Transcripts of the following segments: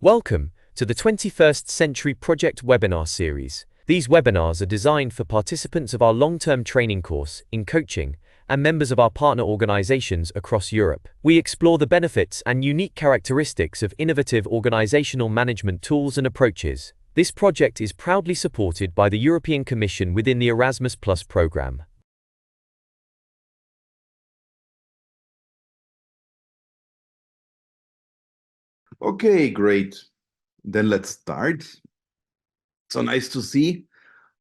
Welcome to the 21st Century Project webinar series. These webinars are designed for participants of our long-term training course in coaching and members of our partner organizations across Europe. We explore the benefits and unique characteristics of innovative organizational management tools and approaches. This project is proudly supported by the European Commission within the Erasmus Plus program. Okay, great. Then let's start. So nice to see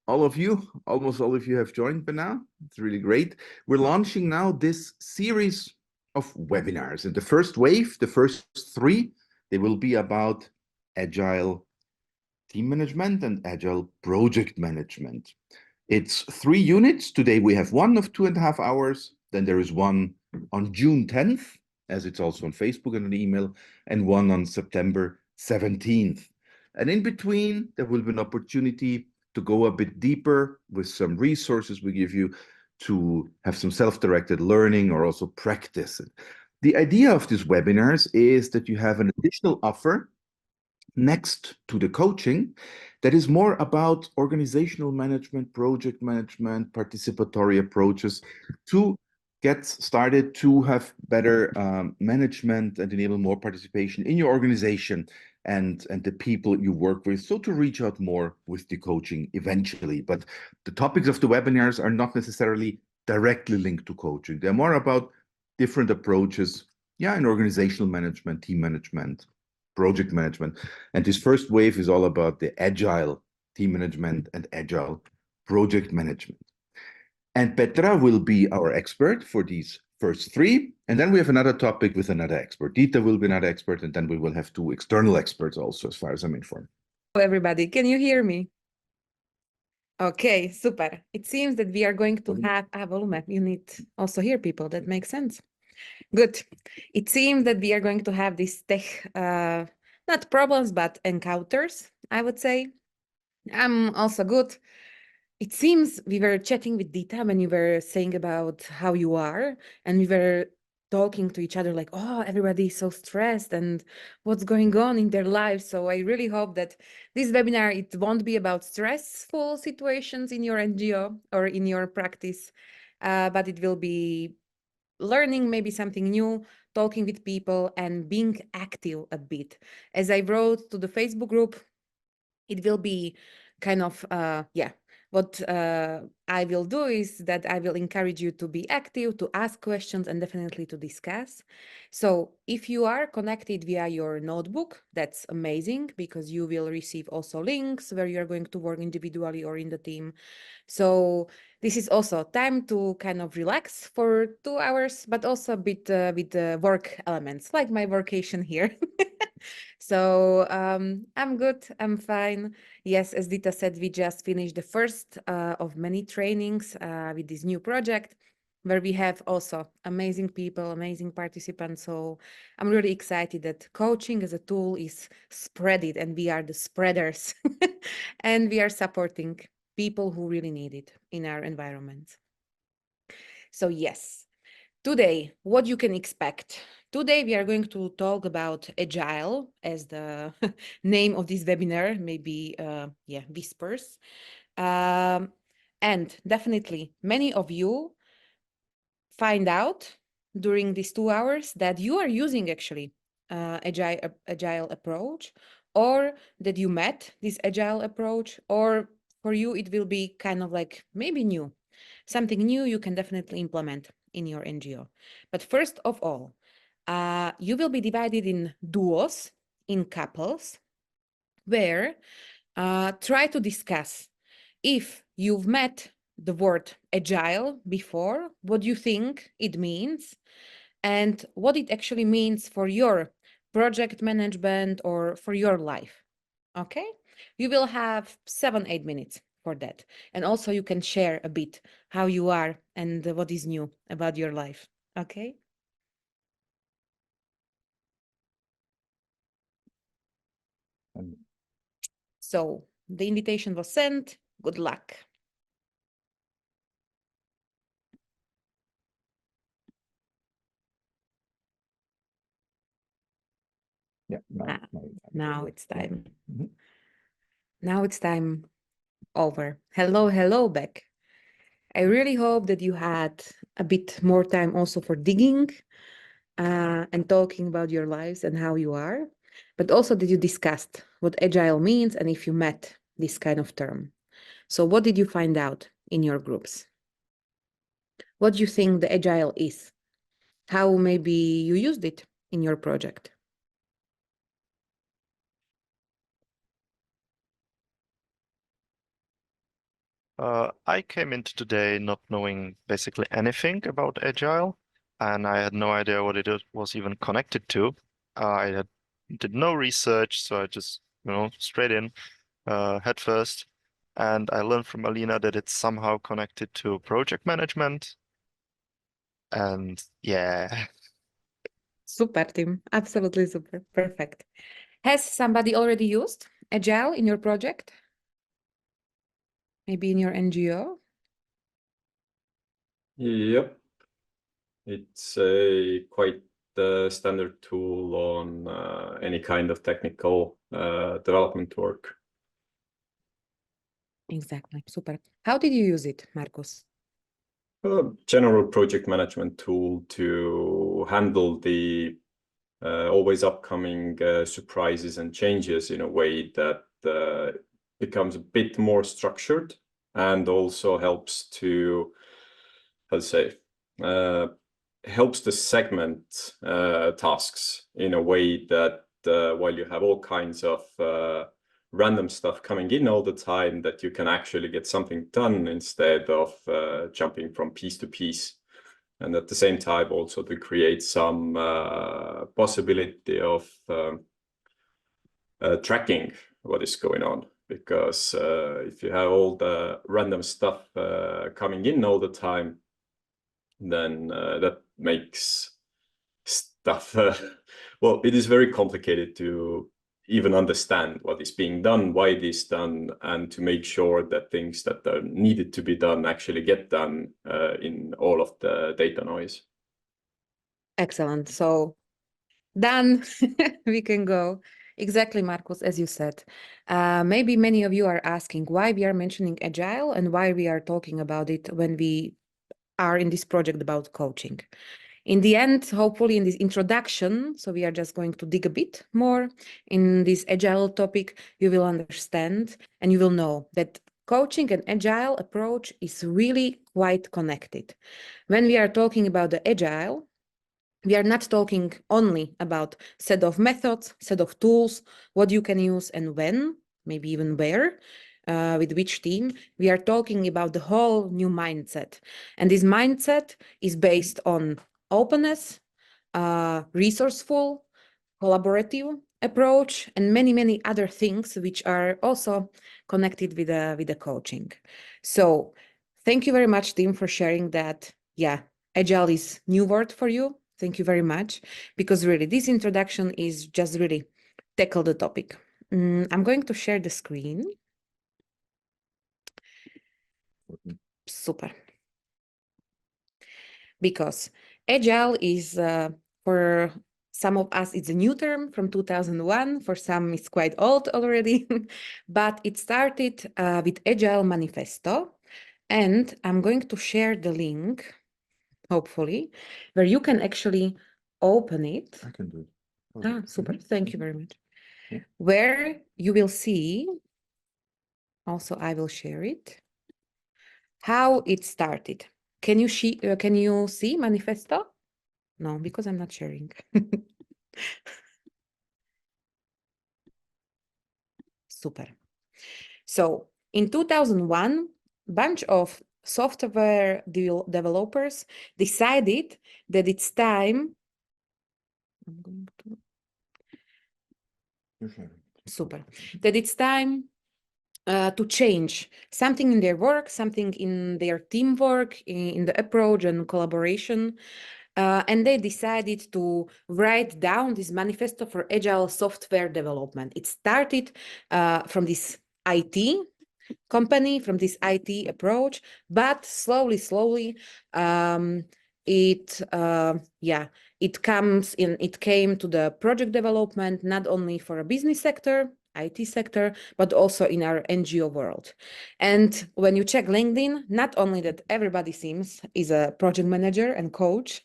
all of you. Almost all of you have joined by now. It's really great. We're launching now this series of webinars. And the first wave, the first three, they will be about agile team management and agile project management. It's 3 units. Today we have one of 2.5 hours. Then there is one on June 10th, as it's also on Facebook and an email, and one on September 17th. And in between, there will be an opportunity to go a bit deeper with some resources we give you to have some self-directed learning or also practice. The idea of these webinars is that you have an additional offer next to the coaching that is more about organizational management, project management, participatory approaches to get started to have better management and enable more participation in your organization and the people you work with, so to reach out more with the coaching eventually. But the topics of the webinars are not necessarily directly linked to coaching. They're more about different approaches, in organizational management, team management, project management. And this first wave is all about the agile team management and agile project management. And Petra will be our expert for these first three. And then we have another topic with another expert. Dieter will be another expert, and then we will have 2 external experts also, as far as I'm informed. Hello, everybody. Can you hear me? Okay, super. It seems that we are going to have a volume. You need also hear people. That makes sense. Good. It seems that we are going to have these tech, not problems, but encounters, I would say. I'm also good. It seems we were chatting with Dita when you were saying about how you are, and we were talking to each other like, oh, everybody is so stressed and what's going on in their lives. So I really hope that this webinar, it won't be about stressful situations in your NGO or in your practice, but it will be learning maybe something new, talking with people and being active a bit. As I wrote to the Facebook group, it will be kind of, what I will do is that I will encourage you to be active, to ask questions, and definitely to discuss. So if you are connected via your notebook, that's amazing, because you will receive also links where you are going to work individually or in the team. So this is also time to kind of relax for 2 hours, but also a bit with the work elements, like my vacation here. So I'm good, I'm fine. Yes, as Dita said, we just finished the first of many trainings with this new project, where we have also amazing people, amazing participants. So I'm really excited that coaching as a tool is spreaded, and we are the spreaders and we are supporting people who really need it in our environment. So yes, today, what you can expect. Today, we are going to talk about Agile, as the name of this webinar maybe whispers. And definitely, many of you find out during these 2 hours that you are using actually agile approach, or that you met this agile approach, or for you it will be kind of like maybe new, something new you can definitely implement in your NGO. But first of all, you will be divided in duos, in couples, where try to discuss if you've met the word agile before, what you think it means, and what it actually means for your project management or for your life. Okay? You will have 7-8 minutes for that. And also you can share a bit how you are and what is new about your life. Okay? So the invitation was sent. Good luck. Now it's time. Mhm. Now it's time over. Hello back. I really hope that you had a bit more time also for digging and talking about your lives and how you are, but also that you discussed what agile means and if you met this kind of term. So what did you find out in your groups? What do you think the agile is? How maybe you used it in your project? I came into today not knowing basically anything about Agile, and I had no idea what it was even connected to. Did no research, so I just, straight in, head first. And I learned from Alina that it's somehow connected to project management. And yeah. Super, Tim. Absolutely super. Perfect. Has somebody already used Agile in your project? Maybe in your NGO? Yep. It's a quite standard tool on any kind of technical development work. Exactly. Super. How did you use it, Marcus? A general project management tool to handle the always upcoming surprises and changes in a way that becomes a bit more structured and also helps to, helps to segment tasks in a way that while you have all kinds of random stuff coming in all the time, that you can actually get something done instead of jumping from piece to piece. And at the same time also to create some possibility of tracking what is going on. Because if you have all the random stuff coming in all the time, then that makes stuff, well, it is very complicated to even understand what is being done, why it is done, and to make sure that things that are needed to be done actually get done in all of the data noise. Excellent. So done. We can go. Exactly, Marcus, as you said. Maybe many of you are asking why we are mentioning Agile and why we are talking about it when we are in this project about coaching. In the end, hopefully in this introduction, so we are just going to dig a bit more in this Agile topic, you will understand and you will know that coaching and Agile approach is really quite connected. When we are talking about the Agile, we are not talking only about set of methods, set of tools, what you can use and when, maybe even where, with which team. We are talking about the whole new mindset. And this mindset is based on openness, resourceful, collaborative approach, and many other things which are also connected with the coaching. So thank you very much, Tim, for sharing that. Yeah, Agile is new word for you. Thank you very much, because really this introduction is just really tackle the topic. I'm going to share the screen. Super. Because Agile is, for some of us, it's a new term from 2001. For some, it's quite old already. But it started with Agile Manifesto. And I'm going to share the link, hopefully, where you can actually open it. I can do it. Super. Thank you very much. Yeah. Where you will see, also I will share it, how it started. Can you see Manifesto? No, because I'm not sharing. Super. So in 2001, a bunch of software developers decided that it's time. I'm going to. You're sharing. Super. That it's time to change something in their work, something in their teamwork, in the approach and collaboration. And they decided to write down this manifesto for agile software development. It started from this IT company, from this IT approach, but slowly, it It came to the project development, not only for a business sector, IT sector, but also in our NGO world. And when you check LinkedIn, not only that everybody is a project manager and coach,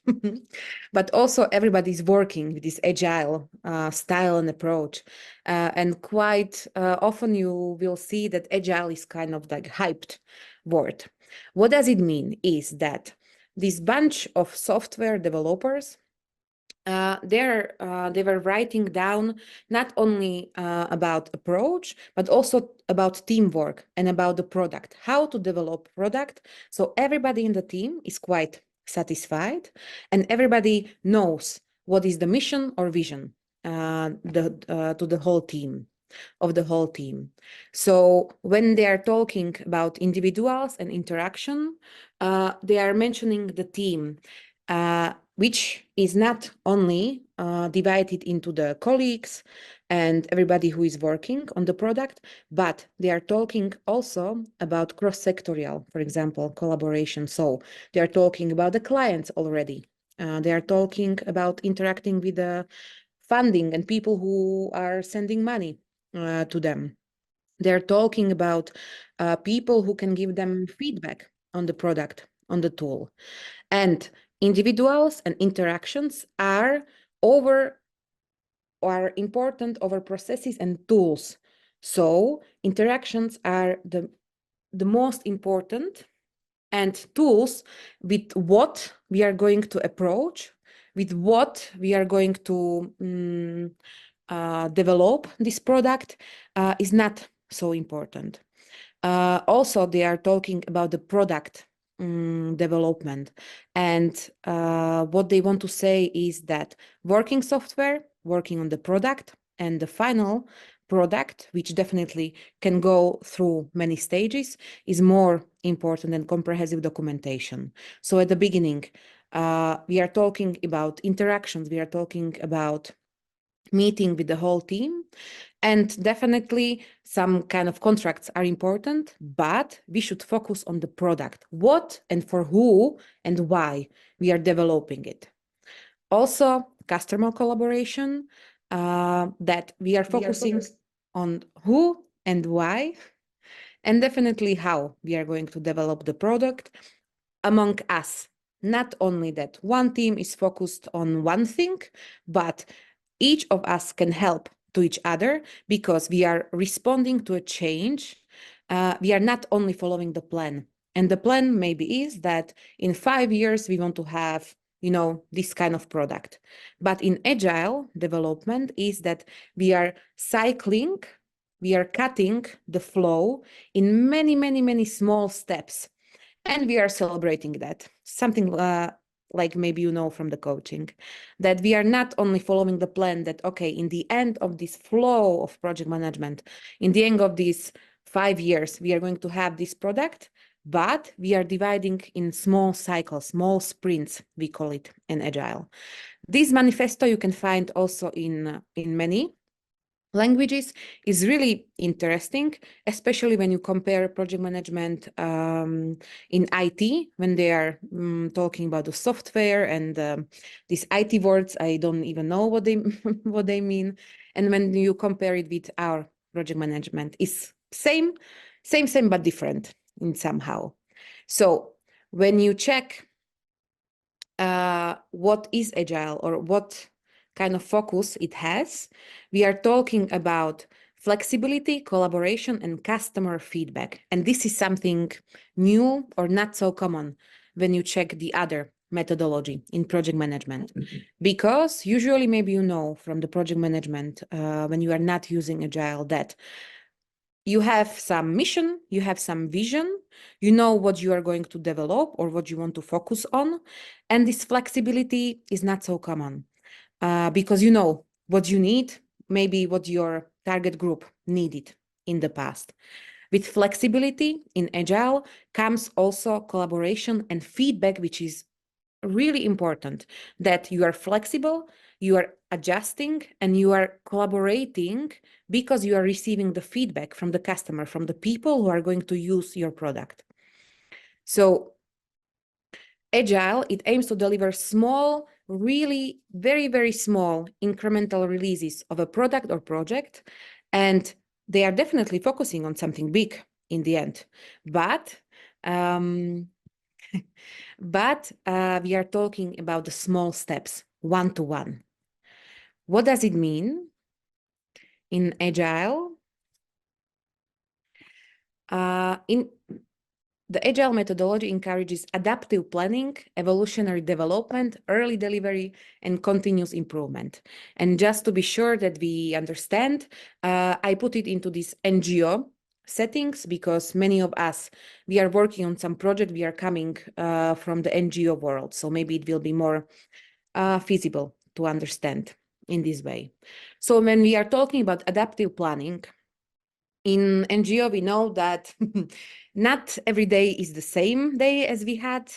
but also everybody's working with this agile style and approach. And quite often you will see that agile is kind of like hyped word. What does it mean is that this bunch of software developers, they were writing down not only about approach, but also about teamwork and about the product, how to develop product. So everybody in the team is quite satisfied and everybody knows what is the mission or vision to the whole team. So when they are talking about individuals and interaction, they are mentioning the team, which is not only divided into the colleagues and everybody who is working on the product, but they are talking also about cross-sectorial, for example, collaboration. So they are talking about the clients already. They are talking about interacting with the funding and people who are sending money to them. They're talking about people who can give them feedback on the product, on the tool. And individuals and interactions are important over processes and tools. So interactions are the most important, and tools with what we are going to approach, with what we are going to develop this product is not so important. Also, they are talking about the product development, and what they want to say is that working software, working on the product, and the final product, which definitely can go through many stages, is more important than comprehensive documentation. So at the beginning, we are talking about interactions, we are talking about meeting with the whole team, and definitely some kind of contracts are important, but we should focus on the product, what and for who and why we are developing it. Also, customer collaboration, that we are focusing on who and why, and definitely how we are going to develop the product among us. Not only that one team is focused on one thing, but each of us can help to each other because we are responding to a change. We are not only following the plan. And the plan maybe is that in 5 years, we want to have, this kind of product. But in agile development is that we are cycling, we are cutting the flow in many, many, many small steps. And we are celebrating that. Something like maybe from the coaching, that we are not only following the plan that, okay, in the end of this flow of project management, in the end of these 5 years, we are going to have this product, but we are dividing in small cycles, small sprints, we call it in Agile. This manifesto you can find also in many languages, is really interesting, especially when you compare project management in IT, when they are talking about the software and these IT words, I don't even know what they mean. And when you compare it with our project management, it's same, but different in somehow. So when you check what is Agile or what kind of focus it has, we are talking about flexibility, collaboration, and customer feedback. And this is something new or not so common when you check the other methodology in project management. Because usually maybe from the project management, when you are not using Agile, that you have some mission, you have some vision, you know what you are going to develop or what you want to focus on. And this flexibility is not so common. Because you know what you need, maybe what your target group needed in the past. With flexibility in Agile comes also collaboration and feedback, which is really important, that you are flexible, you are adjusting, and you are collaborating because you are receiving the feedback from the customer, from the people who are going to use your product. So Agile, it aims to deliver small really very, very small incremental releases of a product or project, and they are definitely focusing on something big in the end. But we are talking about the small steps, one-to-one. What does it mean in Agile? The Agile methodology encourages adaptive planning, evolutionary development, early delivery, and continuous improvement. And just to be sure that we understand, I put it into this NGO settings because many of us, we are working on some project, we are coming from the NGO world. So maybe it will be more feasible to understand in this way. So when we are talking about adaptive planning, in NGO, we know that not every day is the same day as we had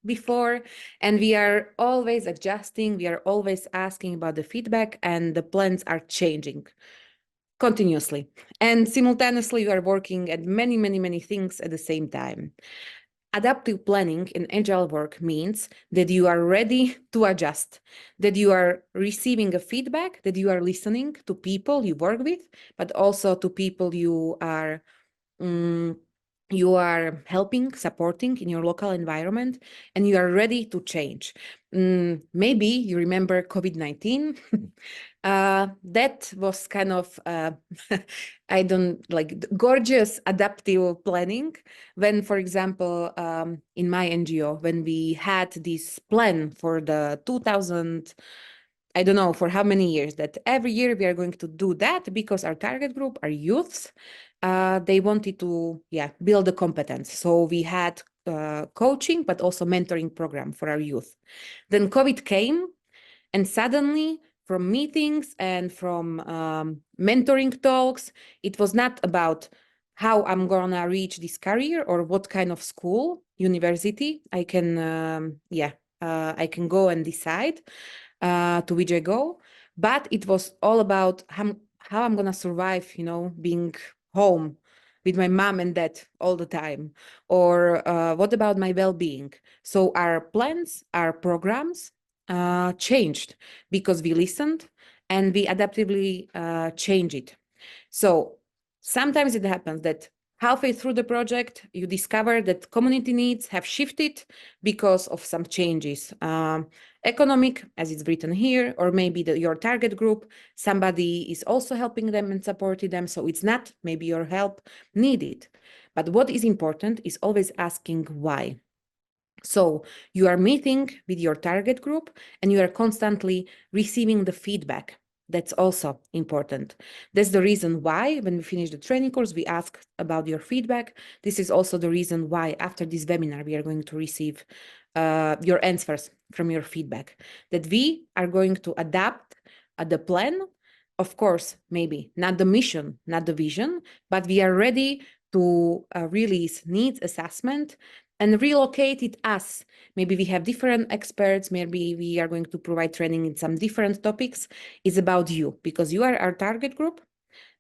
before, and we are always adjusting, we are always asking about the feedback, and the plans are changing continuously. And simultaneously, we are working at many, many, many things at the same time. Adaptive planning in Agile work means that you are ready to adjust, that you are receiving a feedback, that you are listening to people you work with, but also to people you are helping, supporting in your local environment, and you are ready to change. Maybe you remember COVID-19. That was kind of, gorgeous adaptive planning when, for example, in my NGO, when we had this plan for the 2000, I don't know for how many years, that every year we are going to do that because our target group are youths. They wanted to build the competence. So we had coaching, but also mentoring program for our youth. Then COVID came, and suddenly from meetings and from mentoring talks, it was not about how I'm gonna reach this career or what kind of school, university I can go and decide to which I go, but it was all about how I'm gonna survive, being home with my mom and dad all the time, or what about my well-being? So our plans, our programs changed because we listened and we adaptively changed it. So sometimes it happens that halfway through the project, you discover that community needs have shifted because of some changes. Economic, as it's written here, or maybe your target group, somebody is also helping them and supporting them. So it's not maybe your help needed. But what is important is always asking why. So you are meeting with your target group and you are constantly receiving the feedback. That's also important. That's the reason why when we finish the training course, we ask about your feedback. This is also the reason why after this webinar, we are going to receive your answers from your feedback, that we are going to adapt the plan. Of course, maybe not the mission, not the vision, but we are ready to release needs assessment and relocate it us. Maybe we have different experts, maybe we are going to provide training in some different topics. It's about you, because you are our target group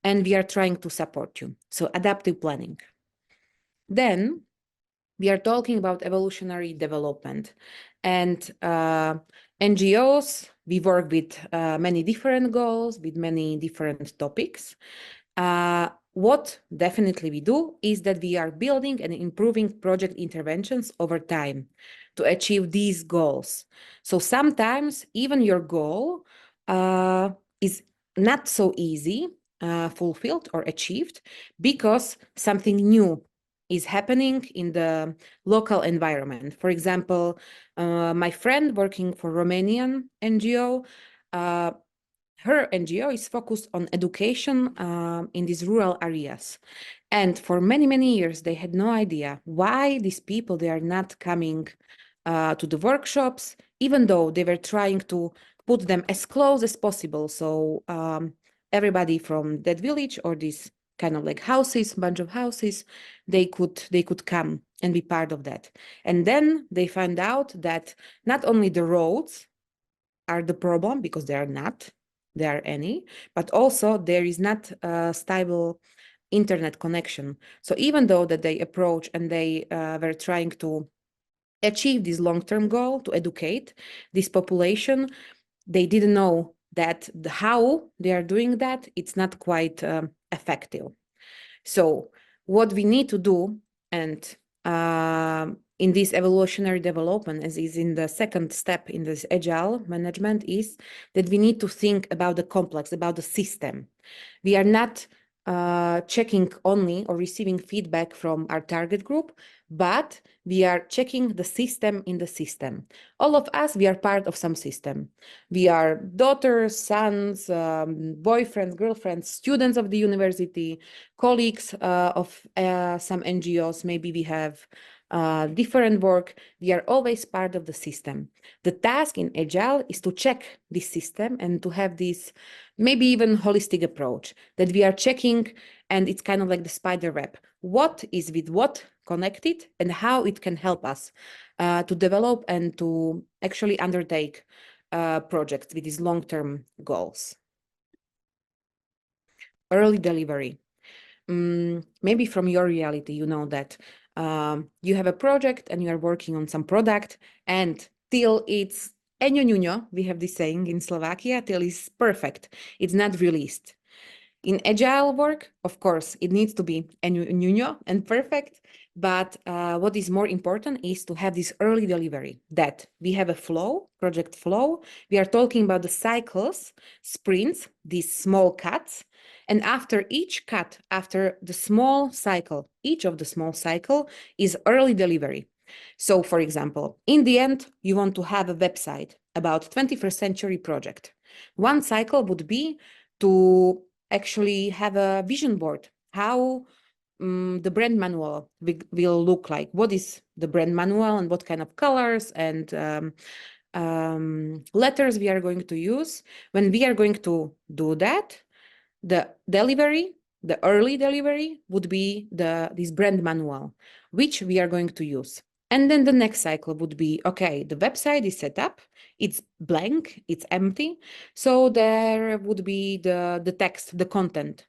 and we are trying to support you. So adaptive planning. Then we are talking about evolutionary development. And NGOs, we work with many different goals, with many different topics. What definitely we do is that we are building and improving project interventions over time to achieve these goals. So sometimes even your goal is not so easy fulfilled or achieved because something new is happening in the local environment. For example, my friend working for Romanian NGO, her NGO is focused on education in these rural areas. And for many, many years, they had no idea why these people, they are not coming to the workshops, even though they were trying to put them as close as possible. So everybody from that village or this kind of like houses, bunch of houses, they could come and be part of that. And then they found out that not only the roads are the problem, because there are any, but also there is not a stable internet connection. So even though that they approach and they were trying to achieve this long-term goal to educate this population. They didn't know that how they are doing that, it's not quite effective. So what we need to do, and in this evolutionary development, as is in the second step in this agile management, is that we need to think about the complex, about the system. We are not checking only or receiving feedback from our target group, but we are checking the system in the system. All of us, we are part of some system. We are daughters, sons, boyfriends, girlfriends, students of the university, colleagues of some NGOs. Maybe we have different work. We are always part of the system. The task in Agile is to check this system and to have this maybe even holistic approach that we are checking, and it's kind of like the spider web. What is with what connected and how it can help us to develop and to actually undertake projects with these long-term goals. Early delivery. Maybe from your reality, you know that you have a project and you are working on some product, and till it's eňo, we have this saying in Slovakia, till it's perfect, it's not released. In agile work, of course, it needs to be eňo and perfect, but what is more important is to have this early delivery, that we have a flow, project flow. We are talking about the cycles, sprints, these small cuts. And after each cut, after the small cycle, each of the small cycle is early delivery. So, for example, in the end, you want to have a website about 21st century project. One cycle would be to actually have a vision board, how the brand manual will look like. What is the brand manual and what kind of colors and letters we are going to use. When we are going to do that, the delivery, the early delivery would be this brand manual, which we are going to use. And then the next cycle would be, okay, the website is set up, it's blank, it's empty. So there would be the text, the content,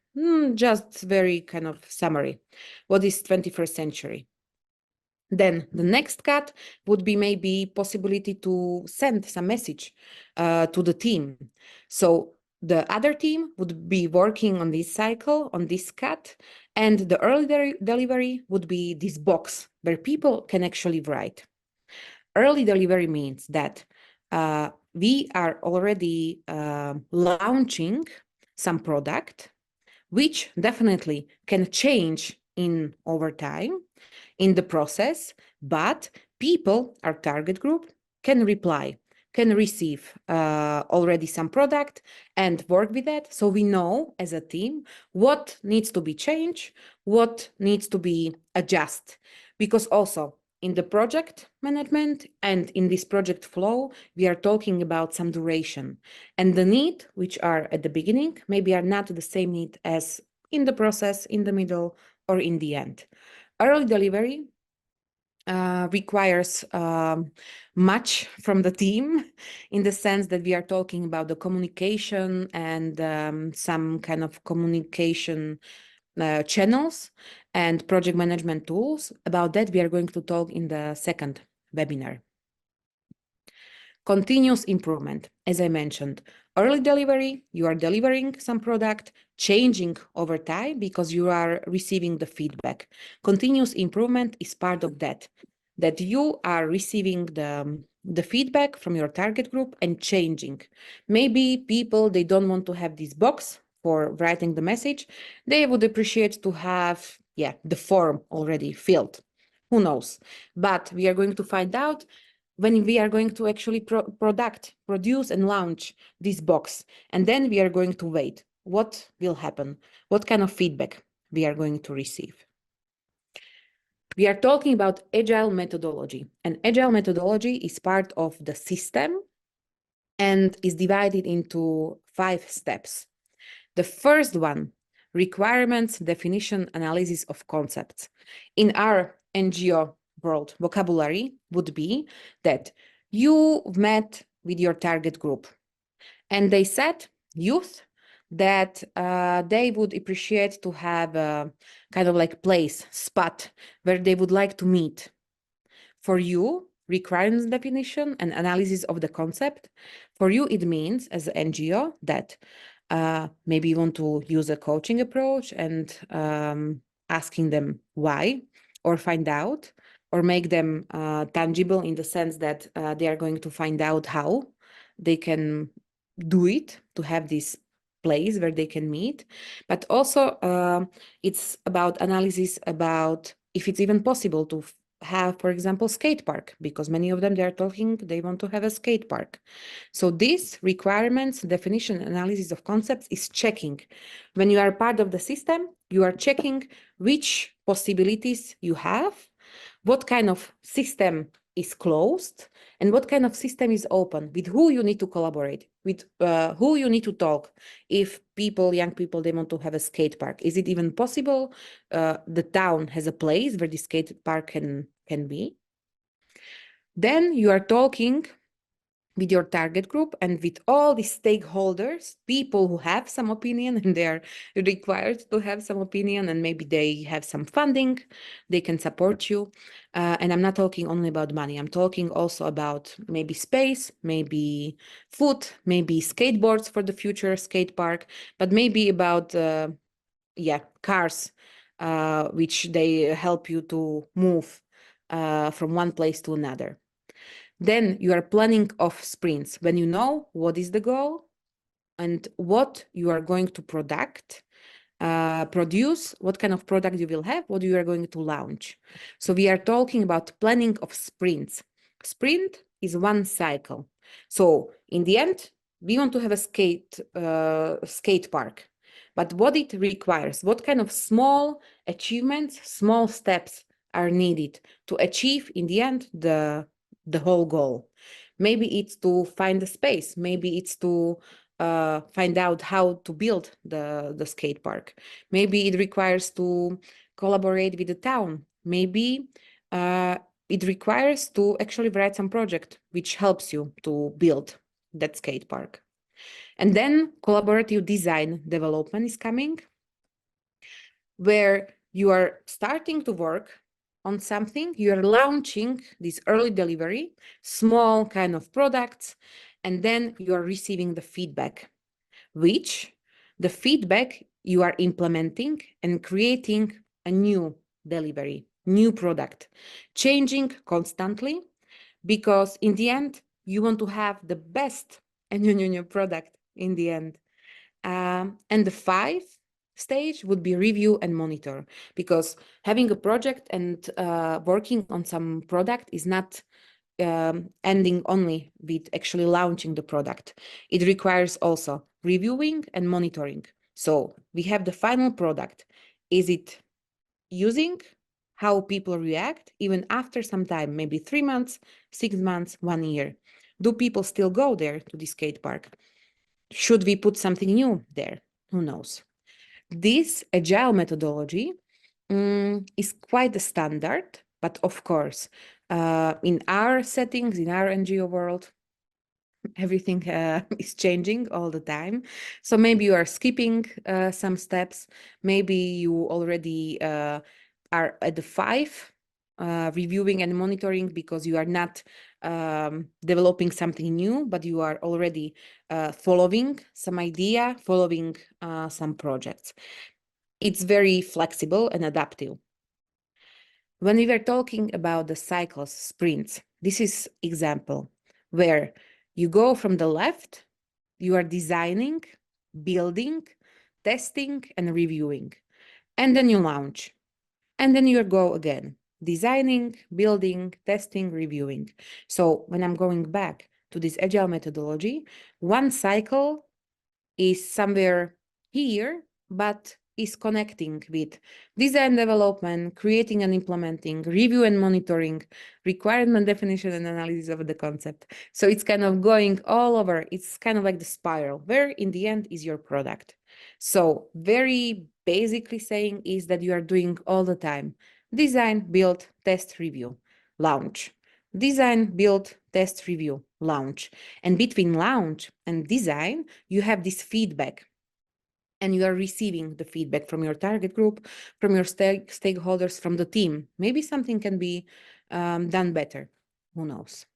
just very kind of summary. What is 21st century? Then the next cut would be maybe possibility to send some message to the team. So the other team would be working on this cycle, on this cut, and the early delivery would be this box where people can actually write. Early delivery means that we are already launching some product, which definitely can change over time in the process, but people, our target group, can reply, can receive already some product and work with that. So we know as a team what needs to be changed, what needs to be adjusted. Because also in the project management and in this project flow, we are talking about some duration. And the need, which are at the beginning, maybe are not the same need as in the process, in the middle, or in the end. Early delivery requires much from the team, in the sense that we are talking about the communication and some kind of communication channels and project management tools. About that, we are going to talk in the second webinar. Continuous improvement, as I mentioned. Early delivery, you are delivering some product, changing over time because you are receiving the feedback. Continuous improvement is part of that you are receiving the feedback from your target group and changing. Maybe people, they don't want to have this box for writing the message. They would appreciate to have, the form already filled. Who knows? But we are going to find out when we are going to actually produce and launch this box. And then we are going to wait. What will happen? What kind of feedback we are going to receive? We are talking about agile methodology. And agile methodology is part of the system and is divided into 5 steps. The first one, requirements, definition, analysis of concepts. In our NGO world vocabulary would be that you met with your target group and they said, youth, that they would appreciate to have a kind of like spot where they would like to meet. For you, requirements definition and analysis of the concept. For you, it means as an NGO that maybe you want to use a coaching approach and asking them why, or find out, or make them tangible in the sense that they are going to find out how they can do it, to have this place where they can meet. But also it's about analysis about if it's even possible to have, for example, skate park, because many of them, they are talking, they want to have a skate park. So this requirements, definition, analysis of concepts is checking. When you are part of the system, you are checking which possibilities you have, what kind of system is closed, and what kind of system is open, with who you need to collaborate, with who you need to talk. If people, young people, they want to have a skate park, is it even possible? The town has a place where the skate park can be. Then you are talking with your target group and with all the stakeholders, people who have some opinion and they are required to have some opinion, and maybe they have some funding, they can support you. And I'm not talking only about money, I'm talking also about maybe space, maybe food, maybe skateboards for the future skate park, but maybe about, cars, which they help you to move from one place to another. Then you are planning of sprints when you know what is the goal and what you are going to produce, what kind of product you will have, what you are going to launch. So we are talking about planning of sprints. Sprint is one cycle. So in the end, we want to have a skate park. But what it requires, what kind of small achievements, small steps are needed to achieve in the end the whole goal. Maybe it's to find the space. Maybe it's to find out how to build the skate park. Maybe it requires to collaborate with the town. Maybe it requires to actually write some project which helps you to build that skate park. And then collaborative design development is coming, where you are starting to work on something, you are launching this early delivery, small kind of products, and then you are receiving the feedback, which the feedback you are implementing and creating a new delivery, new product, changing constantly, because in the end, you want to have the best and new product in the end. And the 5th stage would be review and monitor, because having a project and working on some product is not ending only with actually launching the product. It requires also reviewing and monitoring. So we have the final product. Is it using? How people react even after some time, maybe 3 months, 6 months, 1 year? Do people still go there to the skate park? Should we put something new there? Who knows? This agile methodology is quite a standard, but of course, in our settings, in our NGO world, everything is changing all the time. So maybe you are skipping some steps. Maybe you already are at the 5, reviewing and monitoring, because you are not developing something new, but you are already following some idea, following some projects. It's very flexible and adaptive. When we were talking about the cycles, sprints, this is example where you go from the left, you are designing, building, testing, and reviewing, and then you launch, and then you go again, designing, building, testing, reviewing. So when I'm going back to this agile methodology, one cycle is somewhere here, but is connecting with design development, creating and implementing, review and monitoring, requirement definition and analysis of the concept. So it's kind of going all over. It's kind of like the spiral, where in the end is your product. So very basically saying is that you are doing all the time design, build, test, review, launch. Design, build, test, review, launch. And between launch and design, you have this feedback. And you are receiving the feedback from your target group, from your stakeholders, from the team. Maybe something can be done better. Who knows?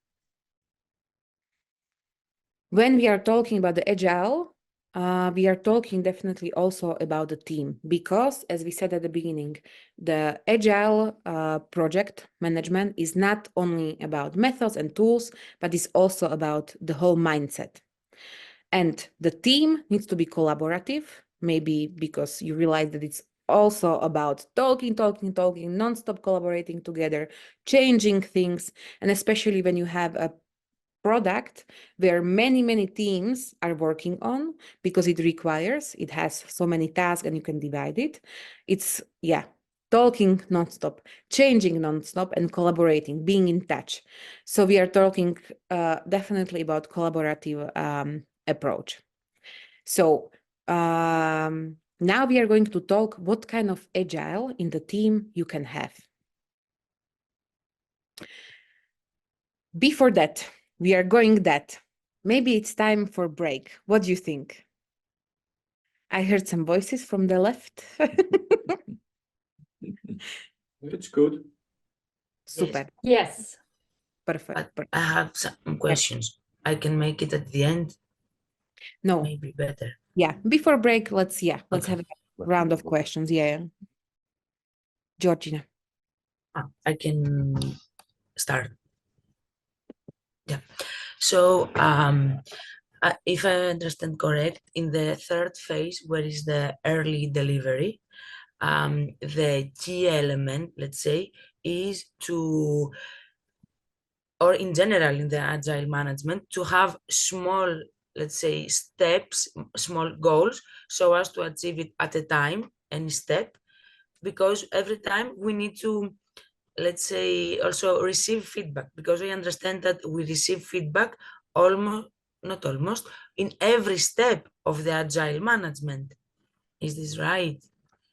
When we are talking about the agile, we are talking definitely also about the team, because as we said at the beginning, the agile project management is not only about methods and tools, but it's also about the whole mindset. And the team needs to be collaborative, maybe because you realize that it's also about talking, non-stop collaborating together, changing things. And especially when you have a product where many teams are working on, because it has so many tasks and you can divide it. It's, yeah, talking non-stop, changing non-stop, and collaborating, being in touch. So we are talking definitely about collaborative approach. So now we are going to talk what kind of agile in the team you can have. Before that, we are going that. Maybe it's time for break. What do you think? I heard some voices from the left. It's good. Super. Yes. Perfect. But I have some questions. I can make it at the end. No. Maybe better. Yeah. Before break, let's Okay. have a round of questions. Yeah. Georgina. I can start. Yeah. So if I understand correct, in the third phase, where is the early delivery, the key element, let's say, is to, or in general in the agile management, to have small, let's say, steps, small goals, so as to achieve it at a time, any step, because every time we need to, let's say, also receive feedback, because I understand that we receive feedback not almost, in every step of the agile management. Is this right?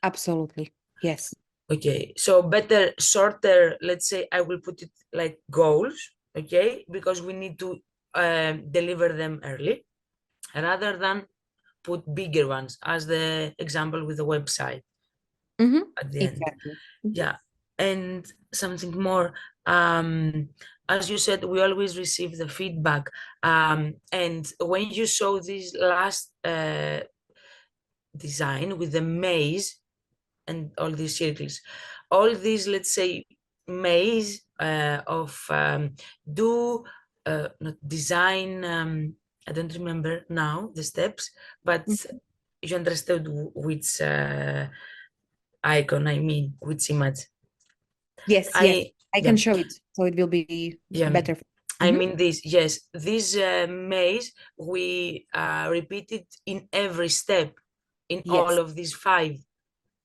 Absolutely. Yes. Okay, so better, shorter, let's say, I will put it like goals, okay, because we need to deliver them early, rather than put bigger ones, as the example with the website at the end. Exactly. Yeah, and something more, as you said, we always receive the feedback, and when you show this last design with the maze and all these circles, all these, let's say, maze of not design, I don't remember now the steps, but you understood which icon I mean, which image. Yes, I can show it, so it will be better. I mean this, yes, this maze, we repeat it in every step, in all of these 5,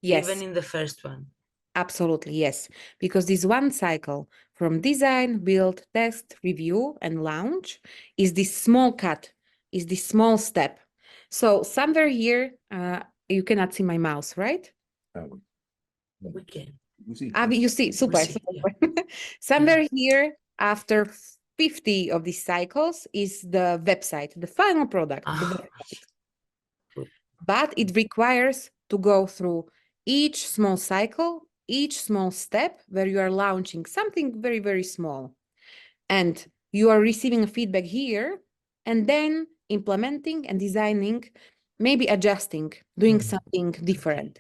even in the first one. Absolutely, yes. Because this one cycle from design, build, test, review, and launch is this small cut, is this small step. So somewhere here, you cannot see my mouse, right? We can. You see, super. Somewhere here, after 50 of these cycles, is the website, the final product. But it requires to go through each small cycle, each small step where you are launching something very, very small. And you are receiving feedback here, and then implementing and designing, maybe adjusting, doing something different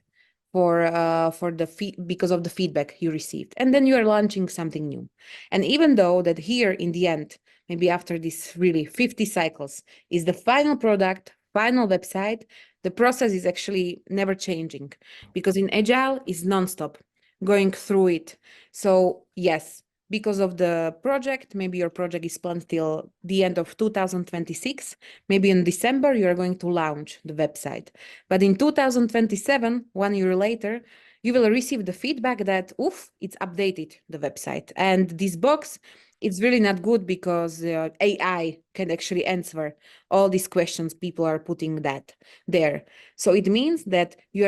because of the feedback you received. And then you are launching something new. And even though that here in the end, maybe after this really 50 cycles is the final product, final website, the process is actually never changing, because in Agile is nonstop going through it. So yes, because of the project, maybe your project is planned till the end of 2026. Maybe in December, you are going to launch the website. But in 2027, 1 year later, you will receive the feedback that, oof, it's updated, the website. And this box, it's really not good, because AI can actually answer all these questions people are putting that there. So it means that you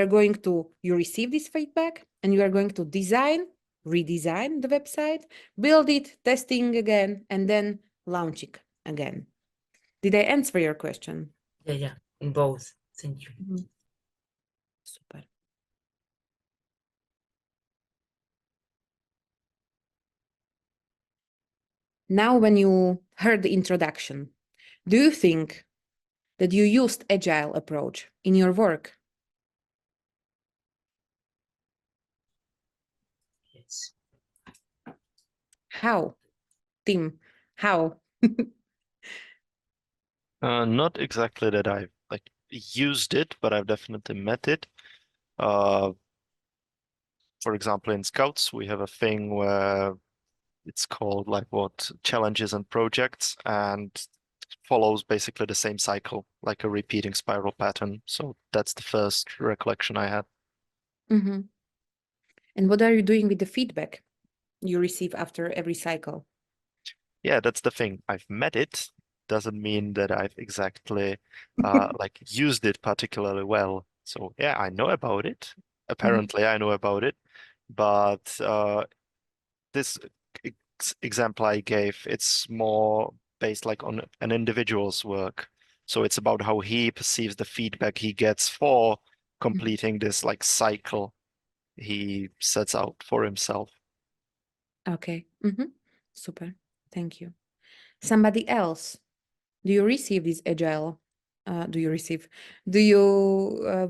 receive this feedback, and you are going to redesign the website, build it, testing again, and then launch it again. Did I answer your question? Yeah, in both. Thank you. Super. Now, when you heard the introduction, do you think that you used Agile approach in your work? Yes. How? Tim, how? Not exactly that I've like used it, but I've definitely met it. For example, in Scouts, we have a thing where it's called like what challenges and projects, and follows basically the same cycle, like a repeating spiral pattern. So that's the first recollection I had. Mm-hmm. And what are you doing with the feedback you receive after every cycle? Yeah, that's the thing. I've met it. Doesn't mean that I've exactly like used it particularly well. So yeah, I know about it. Apparently, I know about it. But this example I gave, it's more based like on an individual's work. So it's about how he perceives the feedback he gets for completing this like cycle he sets out for himself. Okay. Mm-hmm. Super. Thank you. Somebody else, do you receive this Agile? Do you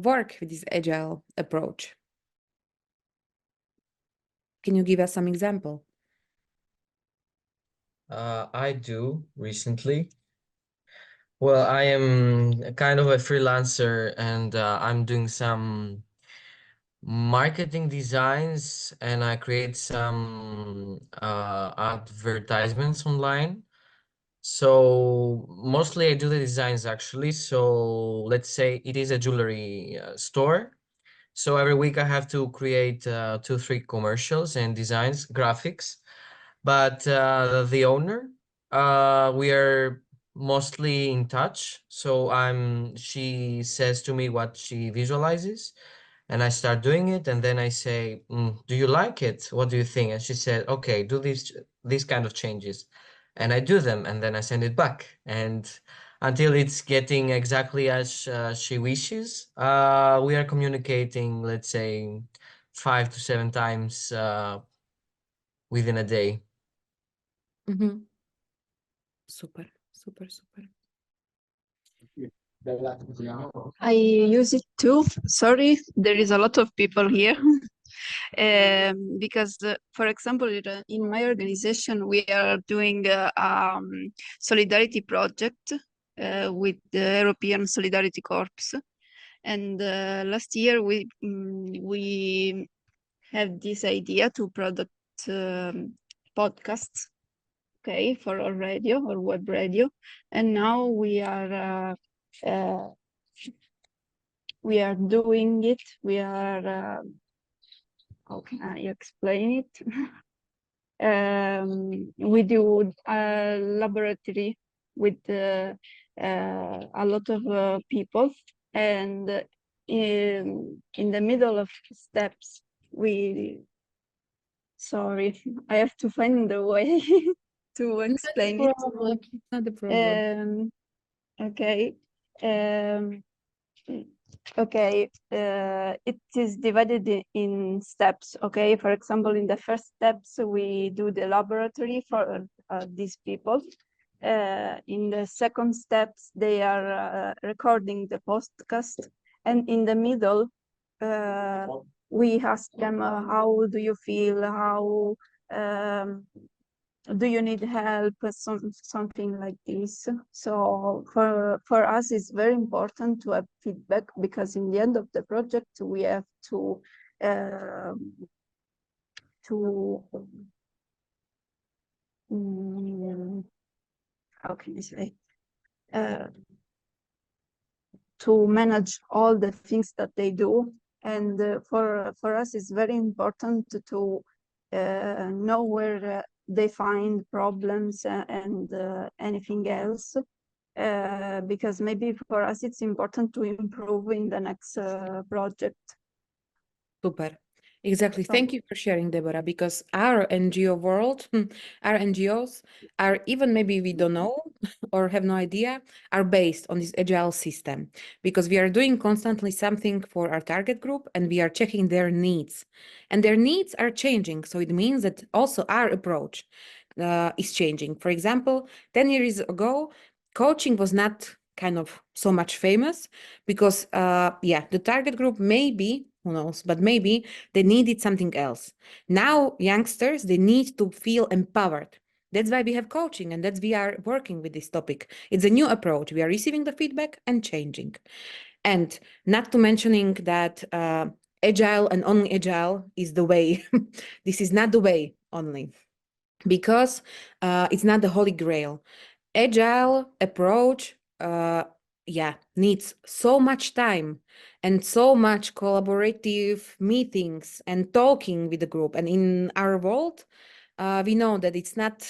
work with this Agile approach? Can you give us some example? I do recently. Well, I am kind of a freelancer, and I'm doing some marketing designs, and I create some advertisements online. So mostly I do the designs actually. So let's say it is a jewelry store. So every week I have to create 2-3 commercials and designs, graphics. But the owner, we are mostly in touch. So she says to me what she visualizes, and I start doing it. And then I say, do you like it? What do you think? And she said, okay, do these kind of changes. And I do them, and then I send it back. And until it's getting exactly as she wishes, we are communicating, let's say, 5 to 7 times within a day. Mm-hmm. Super, super, super. I use it too. Sorry, there is a lot of people here. Because, for example, in my organization, we are doing a solidarity project with the European Solidarity Corps. And last year, we have this idea to produce podcasts, okay, for our radio or web radio. And now we are doing it. We are, how can I explain it? We do a laboratory with a lot of people, and in the middle of steps, sorry, I have to find the way to explain it. Not a problem. Okay. Okay, it is divided in steps. Okay, for example, in the first steps, we do the laboratory for these people. In the second steps, they are recording the podcast. And in the middle, we ask them, how do you feel? How do you need help? Something like this. So for us, it's very important to have feedback, because in the end of the project, we have to how can I say, to manage all the things that they do. And for us, it's very important to know where they find problems and anything else, because maybe for us it's important to improve in the next project. Super. Exactly. Thank you for sharing, Deborah, because our NGO world, our NGOs are, even maybe we don't know or have no idea, are based on this Agile system, because we are doing constantly something for our target group and we are checking their needs, and their needs are changing. So it means that also our approach is changing. For example, 10 years ago, coaching was not kind of so much famous because, the target group maybe, who knows, but maybe they needed something else. Now, youngsters, they need to feel empowered. That's why we have coaching, and that's we are working with this topic. It's a new approach. We are receiving the feedback and changing. And not to mentioning that Agile and only Agile is the way. This is not the way only, because it's not the holy grail. Agile approach, needs so much time and so much collaborative meetings and talking with the group. And in our world, we know that it's not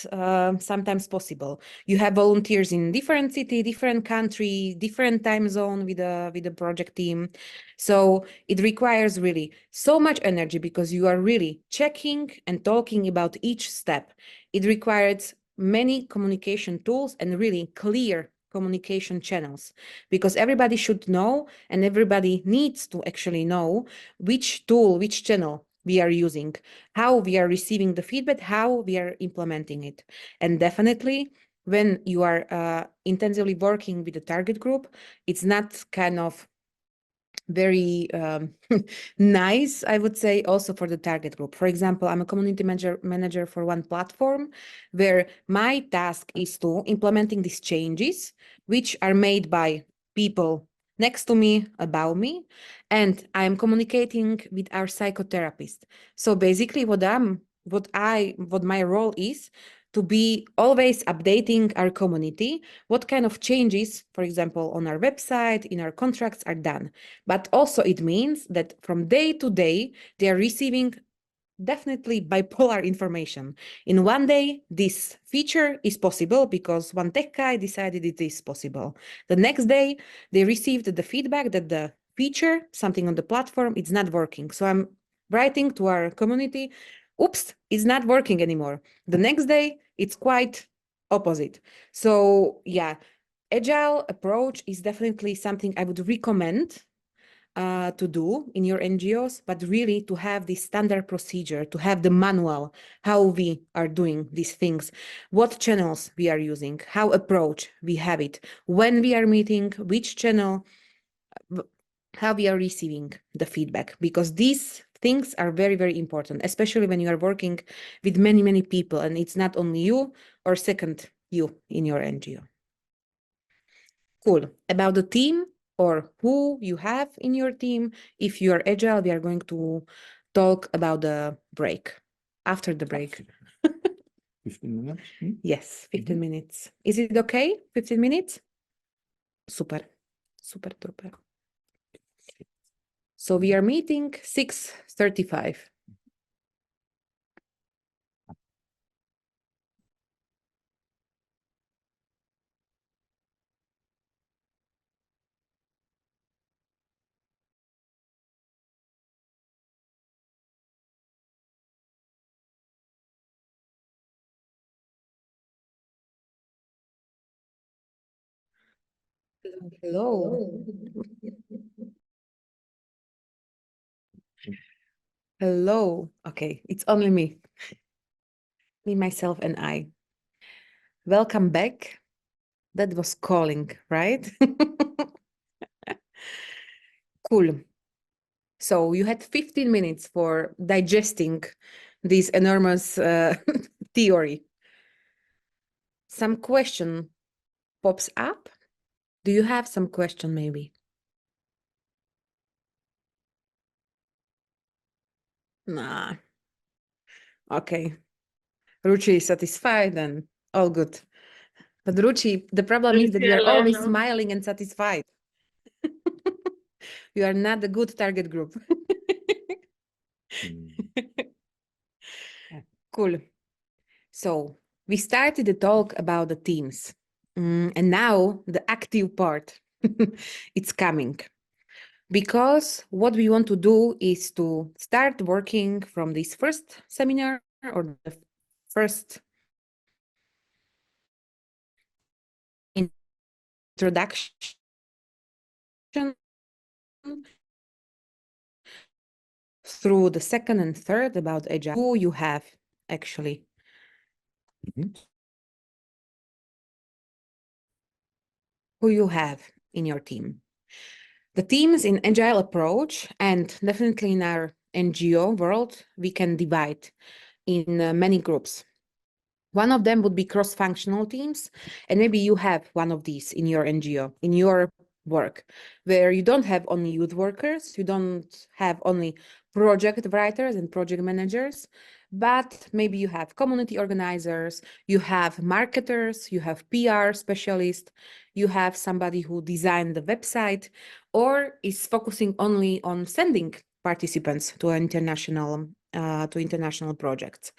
sometimes possible. You have volunteers in different city, different country, different time zone with the project team. So it requires really so much energy because you are really checking and talking about each step. It requires many communication tools and really clear communication channels, because everybody should know and everybody needs to actually know which tool, which channel we are using, how we are receiving the feedback, how we are implementing it. And definitely when you are intensively working with the target group, it's not kind of very nice, I would say, also for the target group. For example, I'm a community manager for one platform where my task is to implementing these changes, which are made by people next to me, above me, and I'm communicating with our psychotherapist. So basically what my role is to be always updating our community, what kind of changes, for example, on our website, in our contracts are done. But also it means that from day to day, they are receiving definitely bipolar information. In one day, this feature is possible because one tech guy decided it is possible. The next day, they received the feedback that the feature, something on the platform, it's not working. So I'm writing to our community, oops, it's not working anymore. The next day, it's quite opposite. So yeah, Agile approach is definitely something I would recommend to do in your NGOs, but really to have this standard procedure, to have the manual, how we are doing these things, what channels we are using, how approach we have it, when we are meeting, which channel, how we are receiving the feedback, because these things are very, very important, especially when you are working with many, many people, and it's not only you or second you in your NGO. Cool. About the team, or who you have in your team. If you are Agile, we are going to talk about the break, after the break. 15 minutes? Yes, 15 minutes. Is it okay? 15 minutes? Super, super, super. So we are meeting 6:35. Hello. Hello. Okay, it's only me. Me, myself, and I. Welcome back. That was calling, right? Cool. So you had 15 minutes for digesting this enormous theory. Some question pops up. Do you have some question maybe? Nah. Okay. Ruchi is satisfied and all good. But Ruchi, the problem is that you are always smiling and satisfied. You are not a good target group. Cool. So we started the talk about the teams. And now the active part, it's coming. Because what we want to do is to start working from this first seminar or the first introduction through the second and third about Agile, who you have actually Who you have in your team. The teams in Agile approach, and definitely in our NGO world, we can divide in many groups. One of them would be cross-functional teams, and maybe you have one of these in your NGO, in your work, where you don't have only youth workers, you don't have only project writers and project managers, but maybe you have community organizers, you have marketers, you have PR specialists, you have somebody who designed the website or is focusing only on sending participants to international projects.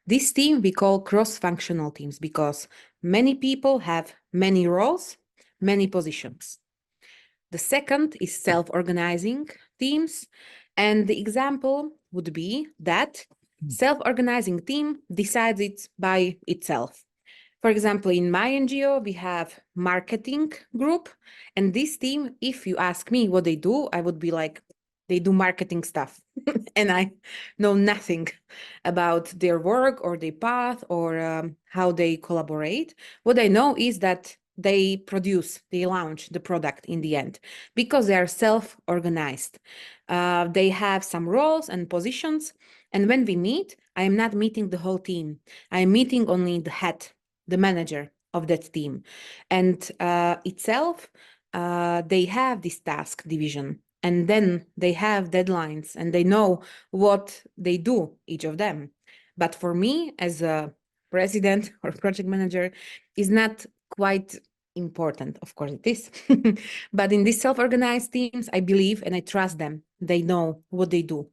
This team we call cross-functional teams because many people have many roles, many positions. The second is self-organizing teams, and the example would be that self-organizing team decides it by itself. For example, in my NGO, we have marketing group, and this team, if you ask me what they do, I would be like, they do marketing stuff. And I know nothing about their work or their path or how they collaborate. What I know is that they launch the product in the end because they are self-organized. They have some roles and positions. And when we meet, I am not meeting the whole team. I am meeting only the head, the manager of that team. And itself, they have this task division. And then they have deadlines and they know what they do, each of them. But for me, as a president or project manager, is not quite important. Of course it is. But in these self-organized teams, I believe and I trust them. They know what they do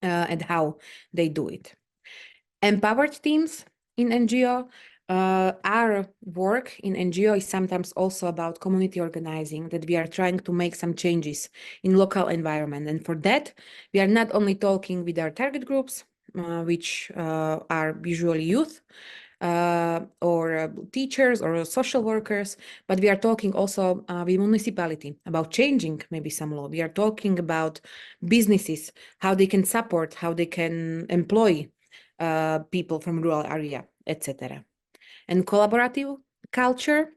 and how they do it. Empowered teams in NGO, our work in NGO is sometimes also about community organizing, that we are trying to make some changes in local environment. And for that, we are not only talking with our target groups, which are usually youth or teachers or social workers, but we are talking also with municipality about changing maybe some law. We are talking about businesses, how they can support, how they can employ people from rural area, etc. And collaborative culture,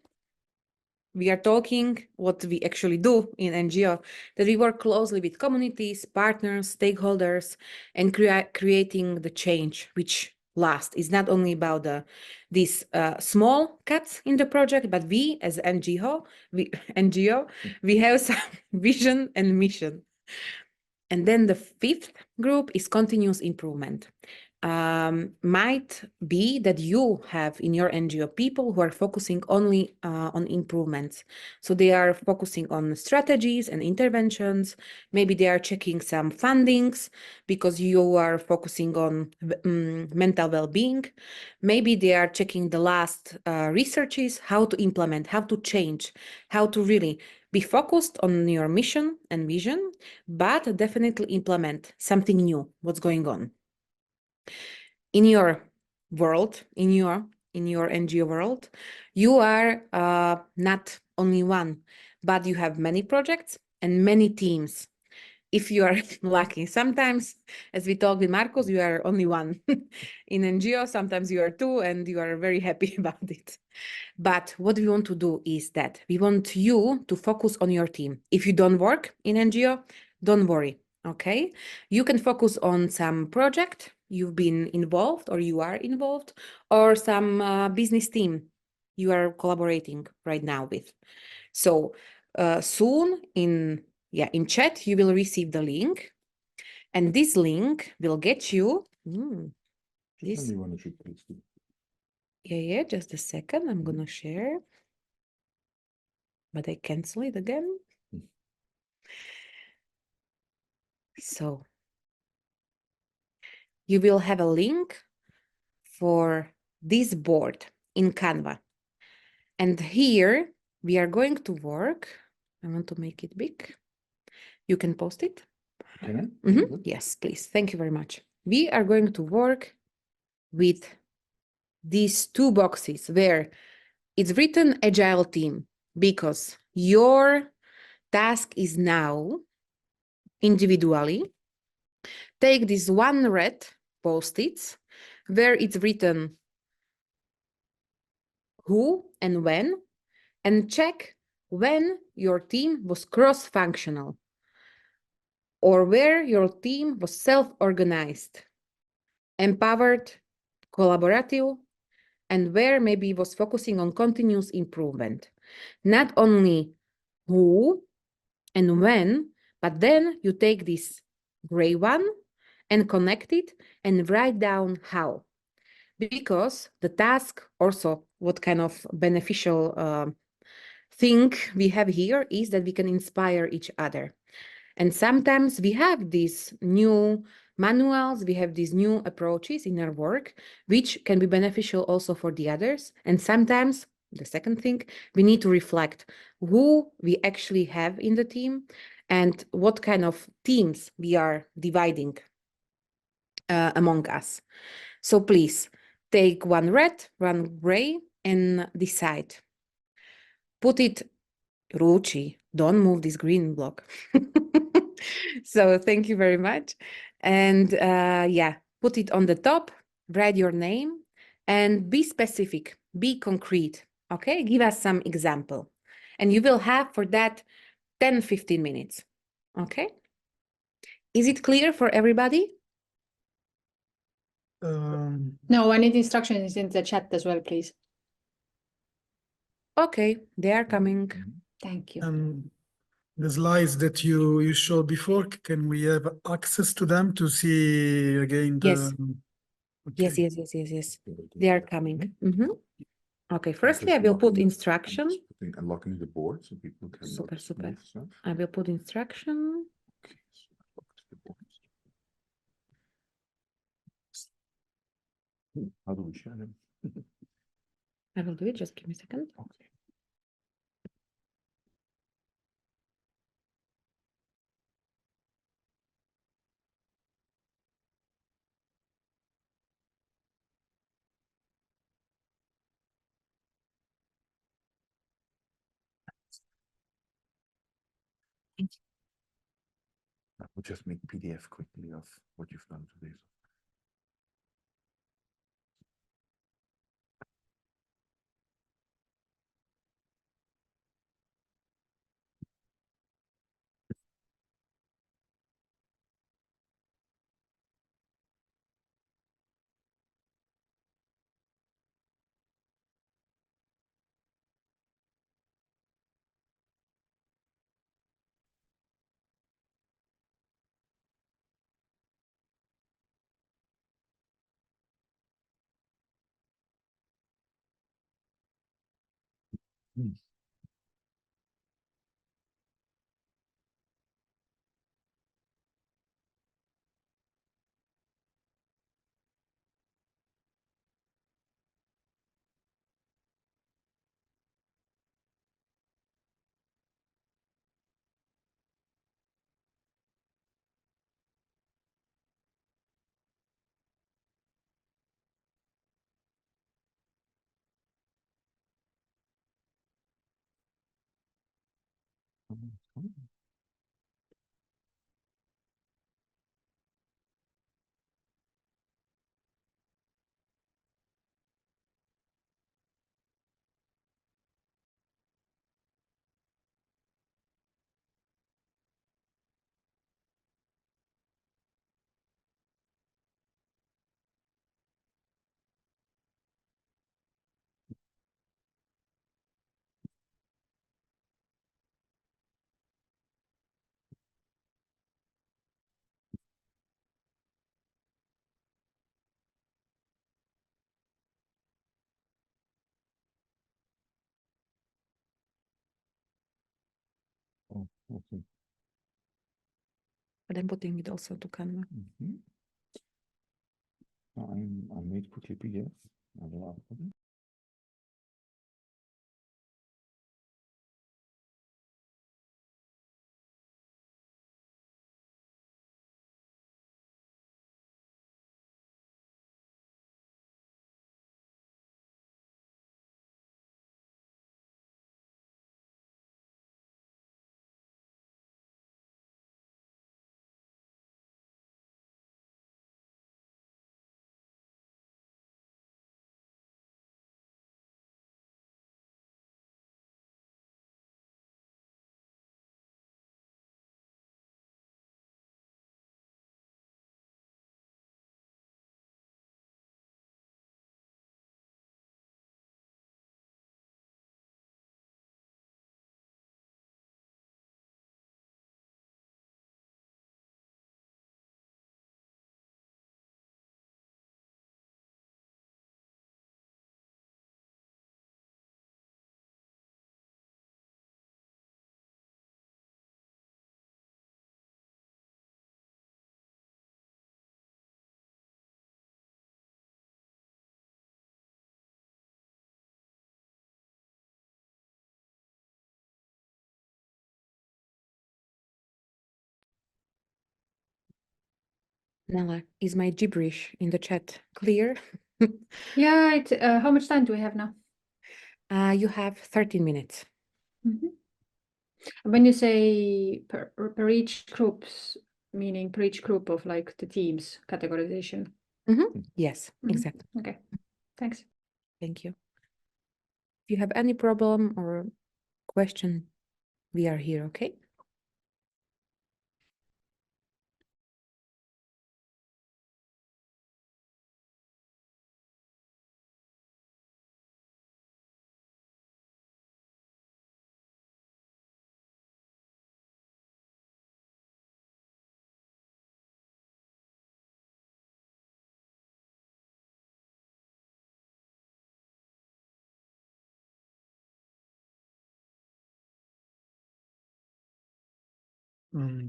we are talking what we actually do in NGO, that we work closely with communities, partners, stakeholders, and creating the change which lasts. It's not only about these small cuts in the project, but we as NGO, we have some vision and mission. And then the fifth group is continuous improvement. Might be that you have in your NGO people who are focusing only on improvements. So they are focusing on strategies and interventions. Maybe they are checking some fundings because you are focusing on mental well-being. Maybe they are checking the last researches, how to implement, how to change, how to really be focused on your mission and vision, but definitely implement something new, what's going on. In your world, in your NGO world, you are not only one, but you have many projects and many teams. If you are lucky, sometimes, as we talked with Marcos, you are only one. In NGO, sometimes you are two and you are very happy about it. But what we want to do is that we want you to focus on your team. If you don't work in NGO, don't worry, okay? You can focus on some project you've been involved or you are involved, or some business team you are collaborating right now with. So soon in chat, you will receive the link, and this link will get you this. Yeah, just a second. I'm gonna share, but I cancel it again. So you will have a link for this board in Canva. And here we are going to work. I want to make it big. You can post it. Yes, please. Thank you very much. We are going to work with these two boxes where it's written Agile team, because your task is now individually take this one red post-its where it's written who and when, and check when your team was cross-functional or where your team was self-organized, empowered, collaborative, and where maybe was focusing on continuous improvement. Not only who and when, but then you take this gray one and connect it and write down how. Because the task also, what kind of beneficial thing we have here is that we can inspire each other. And sometimes we have these new manuals, we have these new approaches in our work, which can be beneficial also for the others. And sometimes, the second thing, we need to reflect who we actually have in the team and what kind of teams we are dividing among us. So please take one red, one gray, and decide. Put it, Ruchi, don't move this green block. So thank you very much. And yeah, put it on the top, write your name, and be specific, be concrete. Okay, give us some example. And you will have for that 10-15 minutes. Okay. Is it clear for everybody? No, I need instructions in the chat as well, please. Okay, they are coming. Thank you. The slides that you showed before, can we have access to them to see again? Yes. Okay. Yes. They are coming. Okay, firstly, I will put instruction. Unlocking the board so people can Super. move stuff. I will put instruction. Okay, so unlock the board. How do we share them? I will do it. Just give me a second. Okay. I will just make PDF quickly of what you've done today. Oh, okay. But I'm putting it also to Canva. I made quickly PDF. I will upload it. Nella, is my gibberish in the chat clear? Yeah, how much time do we have now? You have 13 minutes. Mhm. When you say per each groups, meaning per each group of like the teams categorization. Yes, Mhm. exactly. Okay, thanks. Thank you. If you have any problem or question, we are here, okay?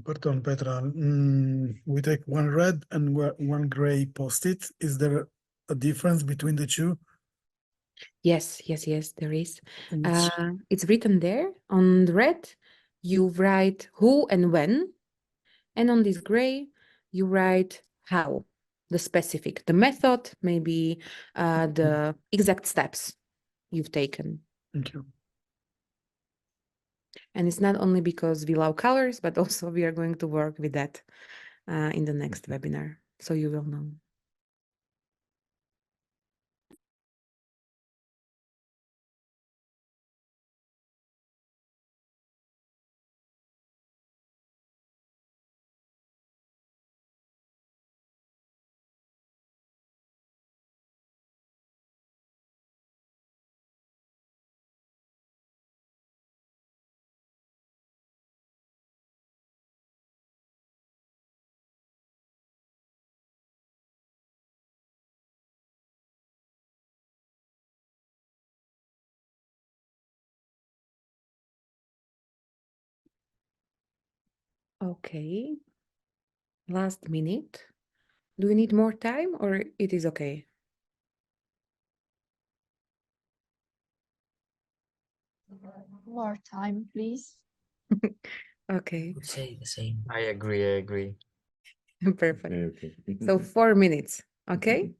Pardon, Petra. We take one red and one gray post-it. Is there a difference between the two? Yes, there is. Which- It's written there on the red. You write who and when, and on this gray, you write how, the specific, the method, maybe the exact steps you've taken. Thank you. And it's not only because we love colors, but also we are going to work with that in the next webinar, so you will know. Okay. Last minute. Do we need more time or it is okay? More time, please. Okay, Would say the same. I agree. perfect. Okay. So 4 minutes, okay?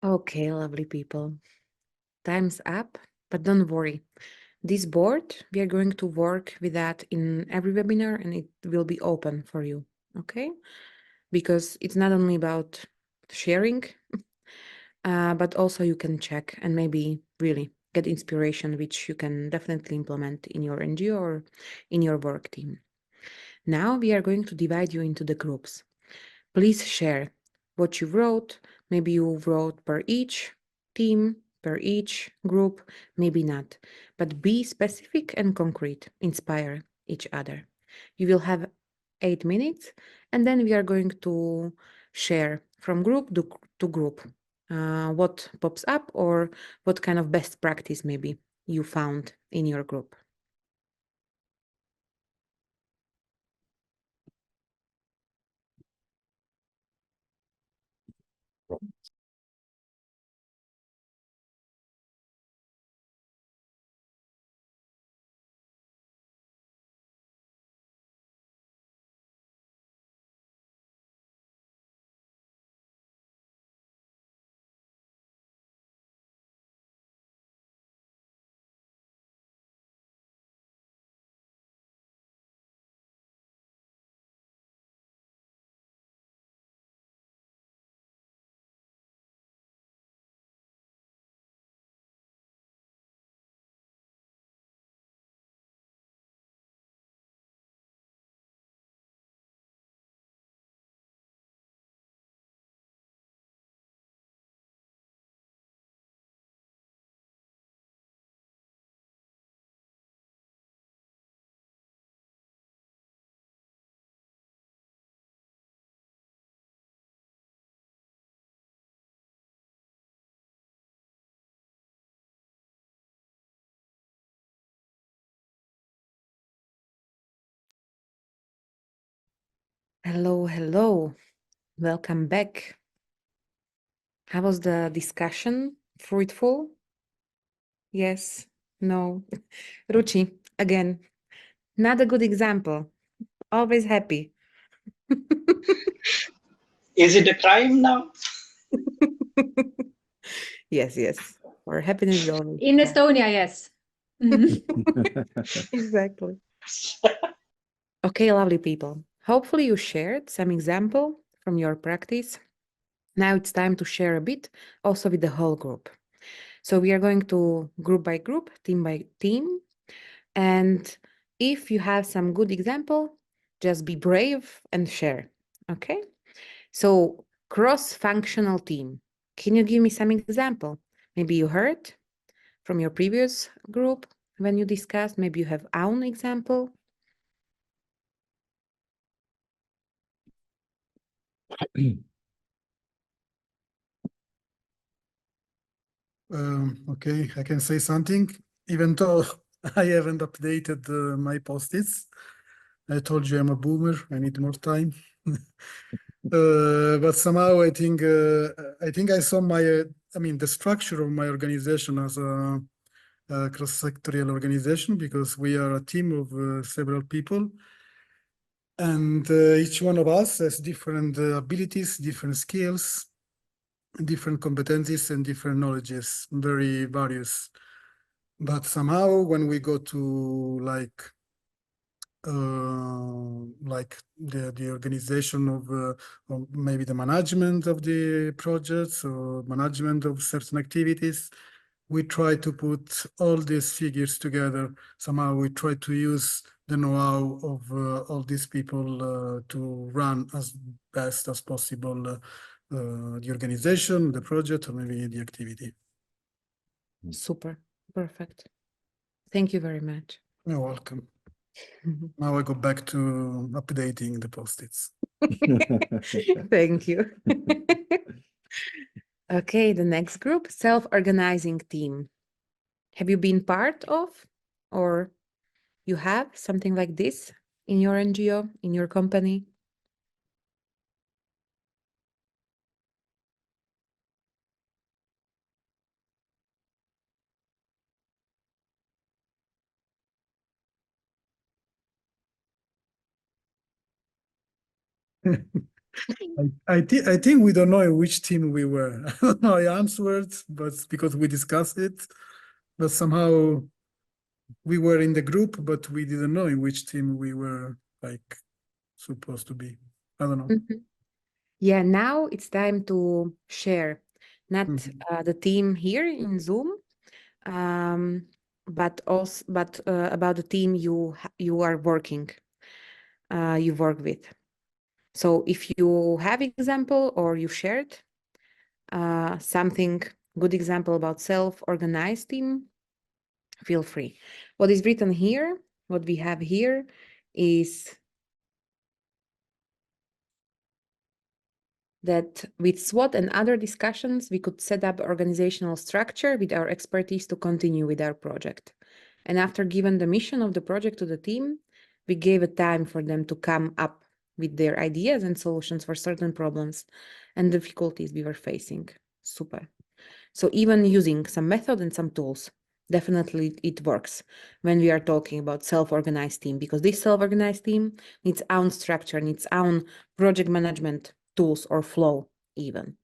Okay, lovely people. Time's up, but don't worry. This board, we are going to work with that in every webinar and it will be open for you, okay? Because it's not only about sharing, but also you can check and maybe really get inspiration, which you can definitely implement in your NGO or in your work team. Now we are going to divide you into the groups. Please share what you wrote. Maybe you wrote per each team, per each group, maybe not. But be specific and concrete. Inspire each other. You will have 8 minutes, and then we are going to share from group to group what pops up or what kind of best practice maybe you found in your group. Hello, hello. Welcome back. How was the discussion? Fruitful? Yes, no. Ruchi, again, not a good example. Always happy. Is it a crime now? Yes, yes. Or happiness is always. In Estonia, yes. Exactly. Okay, lovely people. Hopefully you shared some example from your practice. Now it's time to share a bit also with the whole group. So we are going to group by group, team by team. And if you have some good example, just be brave and share. Okay. So cross-functional team. Can you give me some example? Maybe you heard from your previous group when you discussed, maybe you have own example. Okay, I can say something, even though I haven't updated my post-its. I told you I'm a boomer, I need more time. But somehow I think I saw the structure of my organization as a cross-sectorial organization, because we are a team of several people. And each one of us has different abilities, different skills, different competencies, and different knowledges, very various. But somehow when we go to like the organization of maybe the management of the projects or management of certain activities, we try to put all these figures together. Somehow we try to use the know-how of all these people to run as best as possible the organization, the project, or maybe the activity. Super, perfect. Thank you very much. You're welcome. Now I go back to updating the post-its. Thank you. Okay, the next group, self-organizing team. Have you been part of, or you have something like this in your NGO, in your company? I think we don't know in which team we were. I answered, but because we discussed it, but somehow we were in the group, but we didn't know in which team we were like supposed to be. I don't know. Yeah, now it's time to share, not the team here in Zoom, but also about the team you are working, you work with. So if you have example or you shared something, good example about self-organized team, feel free. What is written here, what we have here is that with SWOT and other discussions, we could set up organizational structure with our expertise to continue with our project. And after giving the mission of the project to the team, we gave a time for them to come up with their ideas and solutions for certain problems and difficulties we were facing. Super. So even using some method and some tools, definitely it works when we are talking about self-organized team, because this self-organized team needs own structure, needs own project management tools or flow even.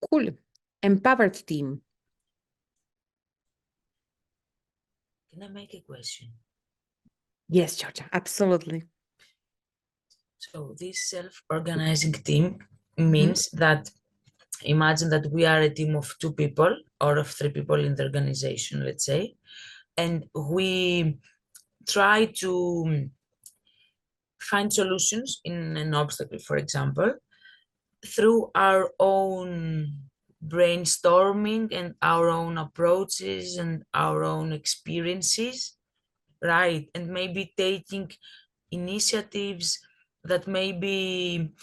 Cool. Empowered team. Can I make a question? Yes, Georgia, absolutely. So this self-organizing team means that, imagine that we are a team of 2 people or of 3 people in the organization, let's say, and we try to find solutions in an obstacle, for example, through our own brainstorming and our own approaches and our own experiences, right? And maybe taking initiatives that maybe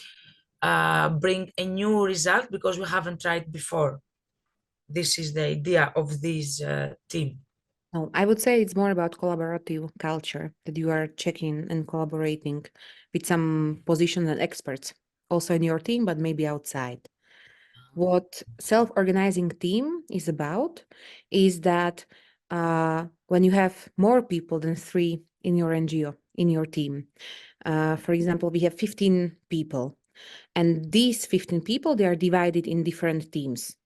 bring a new result because we haven't tried before. This is the idea of this team. No, I would say it's more about collaborative culture, that you are checking and collaborating with some positions and experts, also in your team, but maybe outside. What self-organizing team is about is that when you have more people than 3 in your NGO, in your team, for example, we have 15 people, and these 15 people, they are divided in different teams.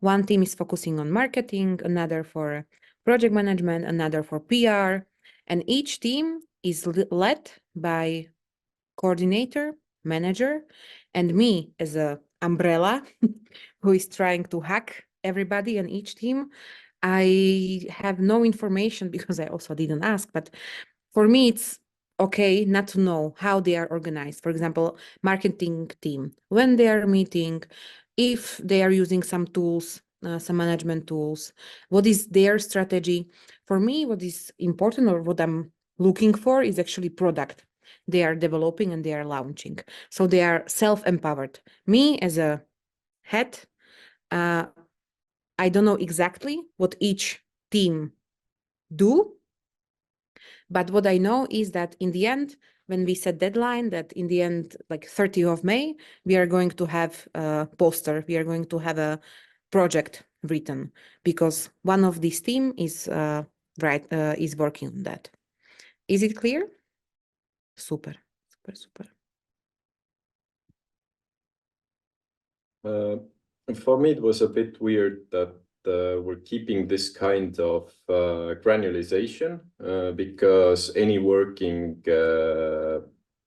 One team is focusing on marketing, another for project management, another for PR, and each team is led by coordinator, manager, and me as a umbrella who is trying to hack everybody and each team. I have no information because I also didn't ask, but for me, it's okay not to know how they are organized. For example, marketing team, when they are meeting, if they are using some tools, some management tools, what is their strategy? For me, what is important or what I'm looking for is actually product they are developing and they are launching. So they are self-empowered. Me as a head, I don't know exactly what each team do, but what I know is that in the end, when we set deadline, that in the end, like 30th of May, we are going to have a poster, we are going to have a project written, because one of this team is is working on that. Is it clear? Super, super, super. For me, it was a bit weird that we're keeping this kind of granulization because any working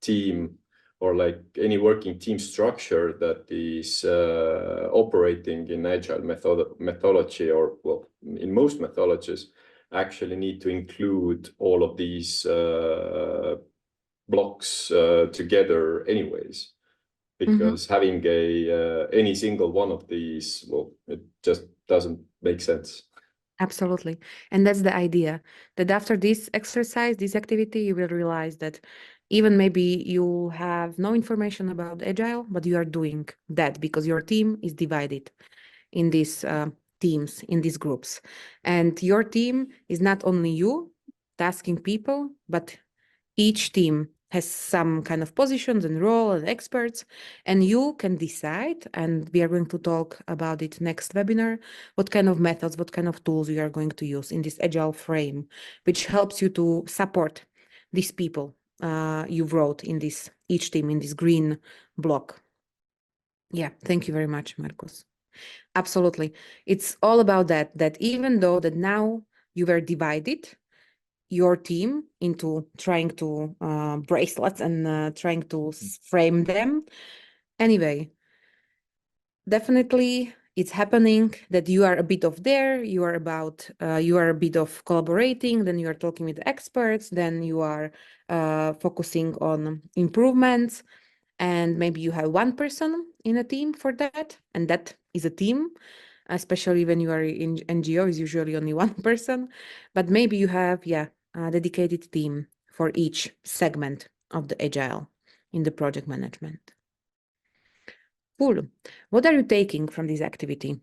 team or like any working team structure that is operating in agile methodology, or well, in most methodologies, actually need to include all of these blocks together anyways. Because having any single one of these, well, it just doesn't make sense. Absolutely. And that's the idea, that after this exercise, this activity, you will realize that even maybe you have no information about Agile, but you are doing that because your team is divided in these teams, in these groups. And your team is not only you tasking people, but each team has some kind of positions and role and experts, and you can decide, and we are going to talk about it next webinar, what kind of methods, what kind of tools you are going to use in this agile frame, which helps you to support these people you wrote in this, each team in this green block. Yeah, thank you very much, Marcos. Absolutely. It's all about that even though that now you were divided, your team into trying to bracelets and trying to frame them. Anyway, definitely it's happening that you are a bit of there, you are a bit of collaborating, then you are talking with experts, then you are focusing on improvements, and maybe you have one person in a team for that, and that is a team. Especially when you are in NGO, is usually only one person, but maybe you have, a dedicated team for each segment of the Agile in the project management. Cool. What are you taking from this activity?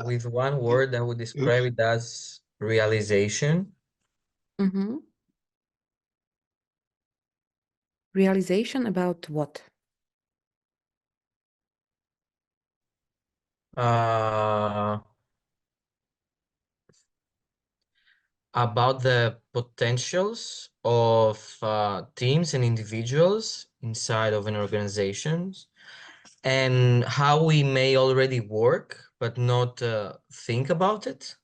With one word, I would describe it as realization. Realization about what? About the potentials of teams and individuals inside of an organization, and how we may already work but not think about it.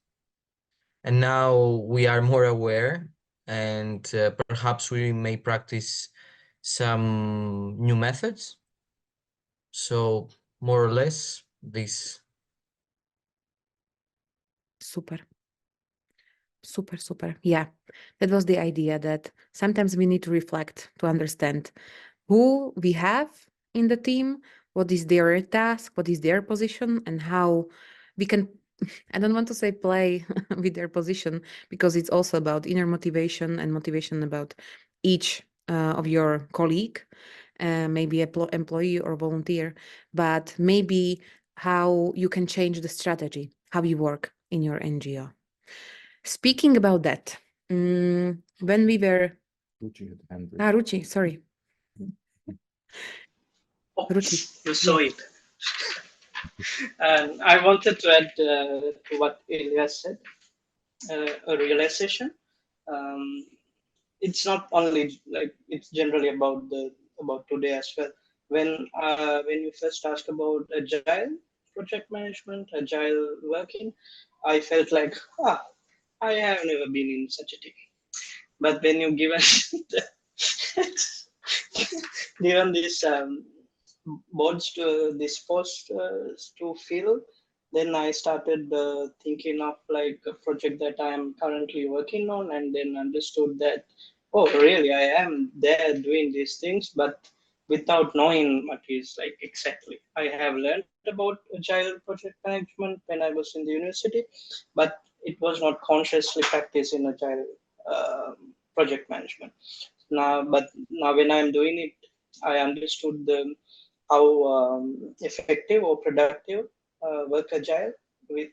And now we are more aware, and perhaps we may practice some new methods. So more or less this. Super. Super, super. Yeah, that was the idea, that sometimes we need to reflect to understand who we have in the team, what is their task, what is their position, and how we can, I don't want to say play with their position, because it's also about inner motivation and motivation about each of your colleague, maybe employee or volunteer, but maybe how you can change the strategy, how you work in your NGO. Speaking about that, when we were... Ruchi, sorry. Oops, you saw it. And I wanted to add to what Ilya said, a realization. It's not only like, it's generally about today as well. When you first asked about agile project management, agile working, I felt like, I have never been in such a team. But when you give us given this boards to this post to fill, then I started thinking of like a project that I am currently working on, and then understood that, oh, really, I am there doing these things, but without knowing what is like exactly. I have learned about agile project management when I was in the university, but it was not consciously practiced in agile project management. But now when I'm doing it, I understood how effective or productive work agile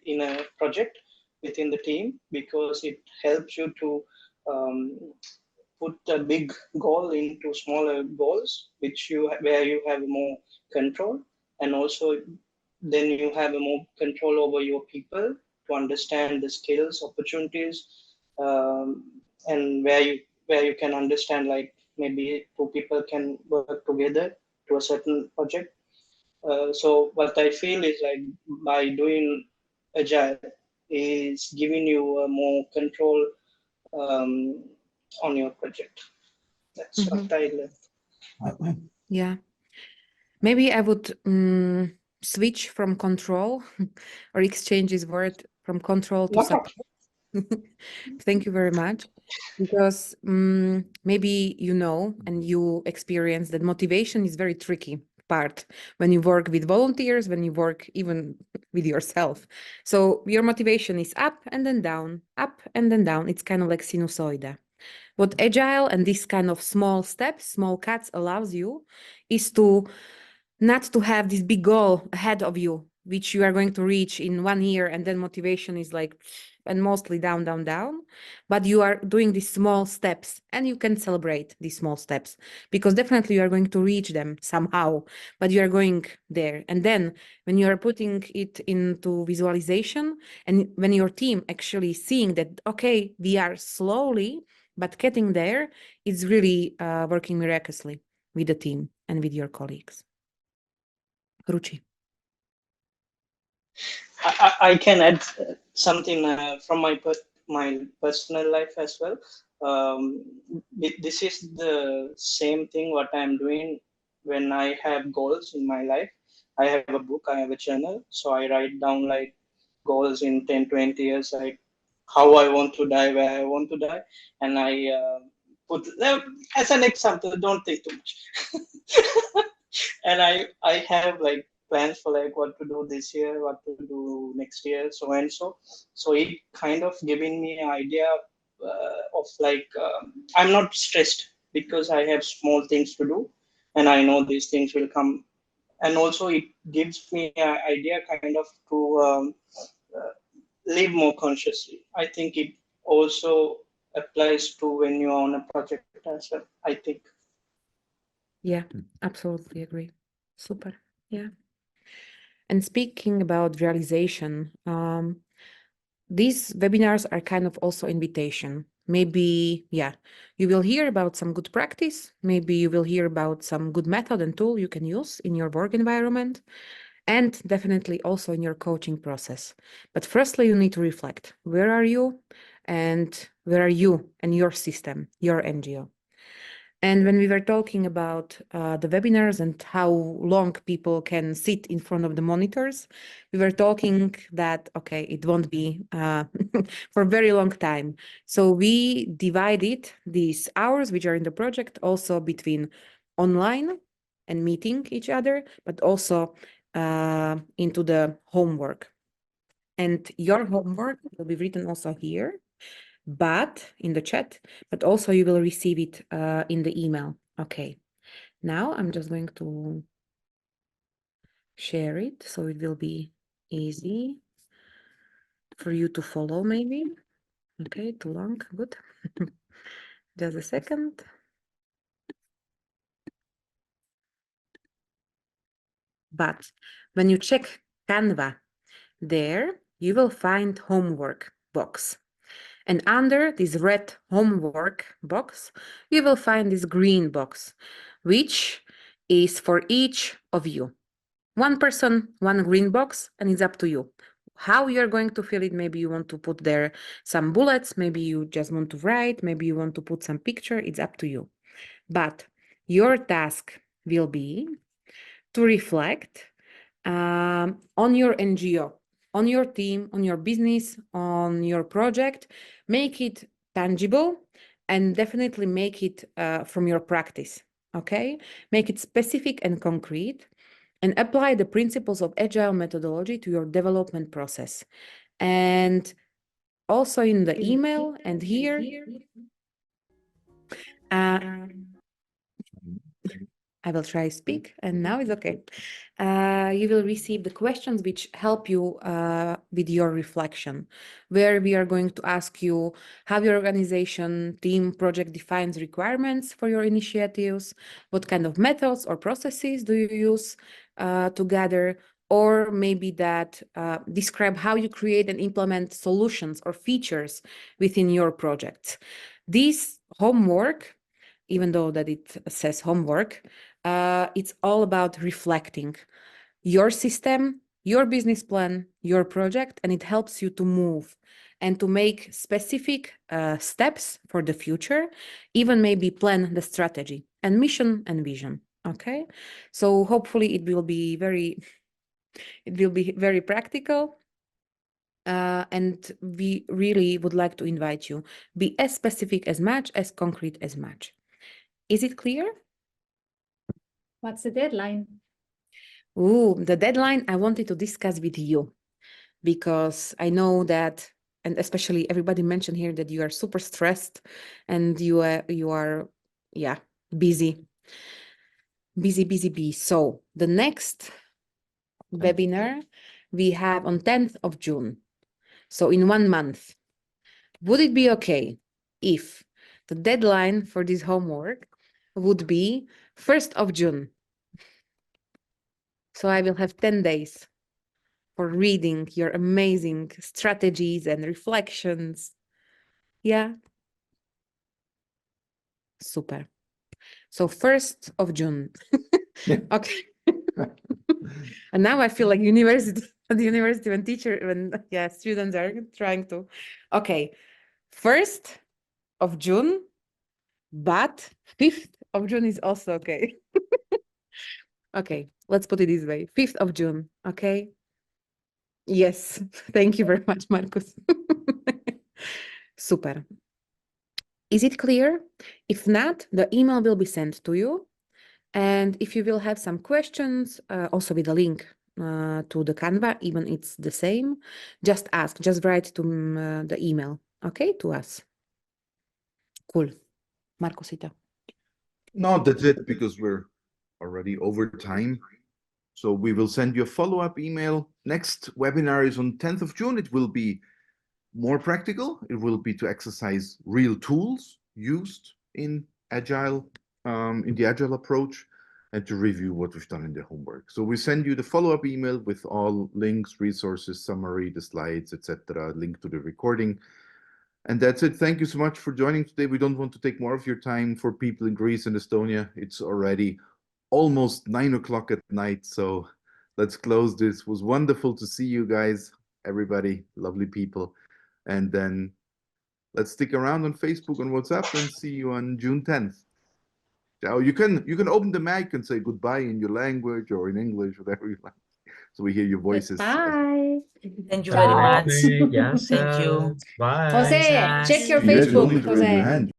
in a project within the team, because it helps you to put a big goal into smaller goals, where you have more control, and also then you have more control over your people to understand the skills, opportunities, and where you can understand, like maybe two people can work together to a certain project. So what I feel is like by doing agile is giving you more control on your project. That's what I learned. Yeah. Maybe I would switch from control or exchange this word from control to support. Thank you very much. Because maybe you know and you experience that motivation is very tricky part when you work with volunteers, when you work even with yourself. So your motivation is up and then down, up and then down. It's kind of like sinusoid. What Agile and this kind of small steps, small cuts allows you is to not to have this big goal ahead of you, which you are going to reach in 1 year, and then motivation is like, and mostly down, down, down. But you are doing these small steps, and you can celebrate these small steps, because definitely you are going to reach them somehow, but you are going there. And then when you are putting it into visualization, and when your team actually seeing that, okay, we are slowly, but getting there, it's really working miraculously with the team and with your colleagues. Ruchi. I can add something from my personal life as well. This is the same thing what I'm doing when I have goals in my life. I have a book, I have a journal, so I write down like goals in 10, 20 years, like how I want to die, where I want to die, and I put as an example. Don't think too much. And I have like plans for like what to do this year, what to do next year, so and so. So it kind of giving me an idea of like I'm not stressed because I have small things to do, and I know these things will come. And also it gives me an idea kind of to live more consciously. I think it also applies to when you're on a project as well, I think. Yeah, absolutely agree. Super. Yeah. And speaking about realization, these webinars are kind of also invitation. Maybe, yeah, you will hear about some good practice. Maybe you will hear about some good method and tool you can use in your work environment, and definitely also in your coaching process. But firstly, you need to reflect. Where are you? And where are you and your system, your NGO? And when we were talking about the webinars and how long people can sit in front of the monitors, we were talking that, okay, it won't be for a very long time. So we divided these hours, which are in the project, also between online and meeting each other, but also into the homework. And your homework will be written also here, but in the chat, but also you will receive it in the email. Okay. Now I'm just going to share it so it will be easy for you to follow maybe. Okay, too long, good. Just a second. But when you check Canva, there you will find homework box. And under this red homework box, you will find this green box, which is for each of you. One person, one green box, and it's up to you. How you're going to fill it, maybe you want to put there some bullets, maybe you just want to write, maybe you want to put some picture, it's up to you. But your task will be to reflect on your NGO, on your team, on your business, on your project, make it tangible and definitely make it from your practice, okay? Make it specific and concrete and apply the principles of Agile methodology to your development process. And also in the email and here, I will try speak, and now it's okay. You will receive the questions which help you with your reflection, where we are going to ask you how your organization, team, project defines requirements for your initiatives, what kind of methods or processes do you use to gather, or maybe that describe how you create and implement solutions or features within your projects. This homework, even though that it says homework, it's all about reflecting your system, your business plan, your project, and it helps you to move and to make specific steps for the future, even maybe plan the strategy and mission and vision. Okay, so hopefully it will be very practical. And we really would like to invite you, be as specific as much, as concrete as much. Is it clear? What's the deadline? Ooh, the deadline I wanted to discuss with you, because I know that, and especially everybody mentioned here that you are super stressed and you are busy. So the next webinar we have on 10th of June. So in 1 month. Would it be okay if the deadline for this homework would be 1st of June? So I will have 10 days for reading your amazing strategies and reflections. Yeah. Super. So 1st of June. Okay. And now I feel like the university when students are trying to. Okay. 1st of June, but 5th of June is also okay. Okay, let's put it this way. 5th of June, okay? Yes, thank you very much, Marcus. Super. Is it clear? If not, the email will be sent to you. And if you will have some questions, also with a link to the Canva, even it's the same, just ask, just write to the email, okay, to us. Cool. Marcusita. No, that's it, because we're already over time. So we will send you a follow-up email. Next webinar is on 10th of June. It will be more practical. It will be to exercise real tools used in Agile, in the Agile approach, and to review what we've done in the homework. So we send you the follow-up email with all links, resources, summary, the slides, etc., link to the recording. And that's it. Thank you so much for joining today. We don't want to take more of your time. For people in Greece and Estonia, it's already almost 9 o'clock at night. So let's close this. It was wonderful to see you guys, everybody, lovely people. And then let's stick around on Facebook and WhatsApp and see you on June 10th. Ciao. You can open the mic and say goodbye in your language or in English, whatever you like. So we hear your voices. Bye. Thank you very much. Yes, Thank you. bye. Jose, check your Yes. Facebook, Jose.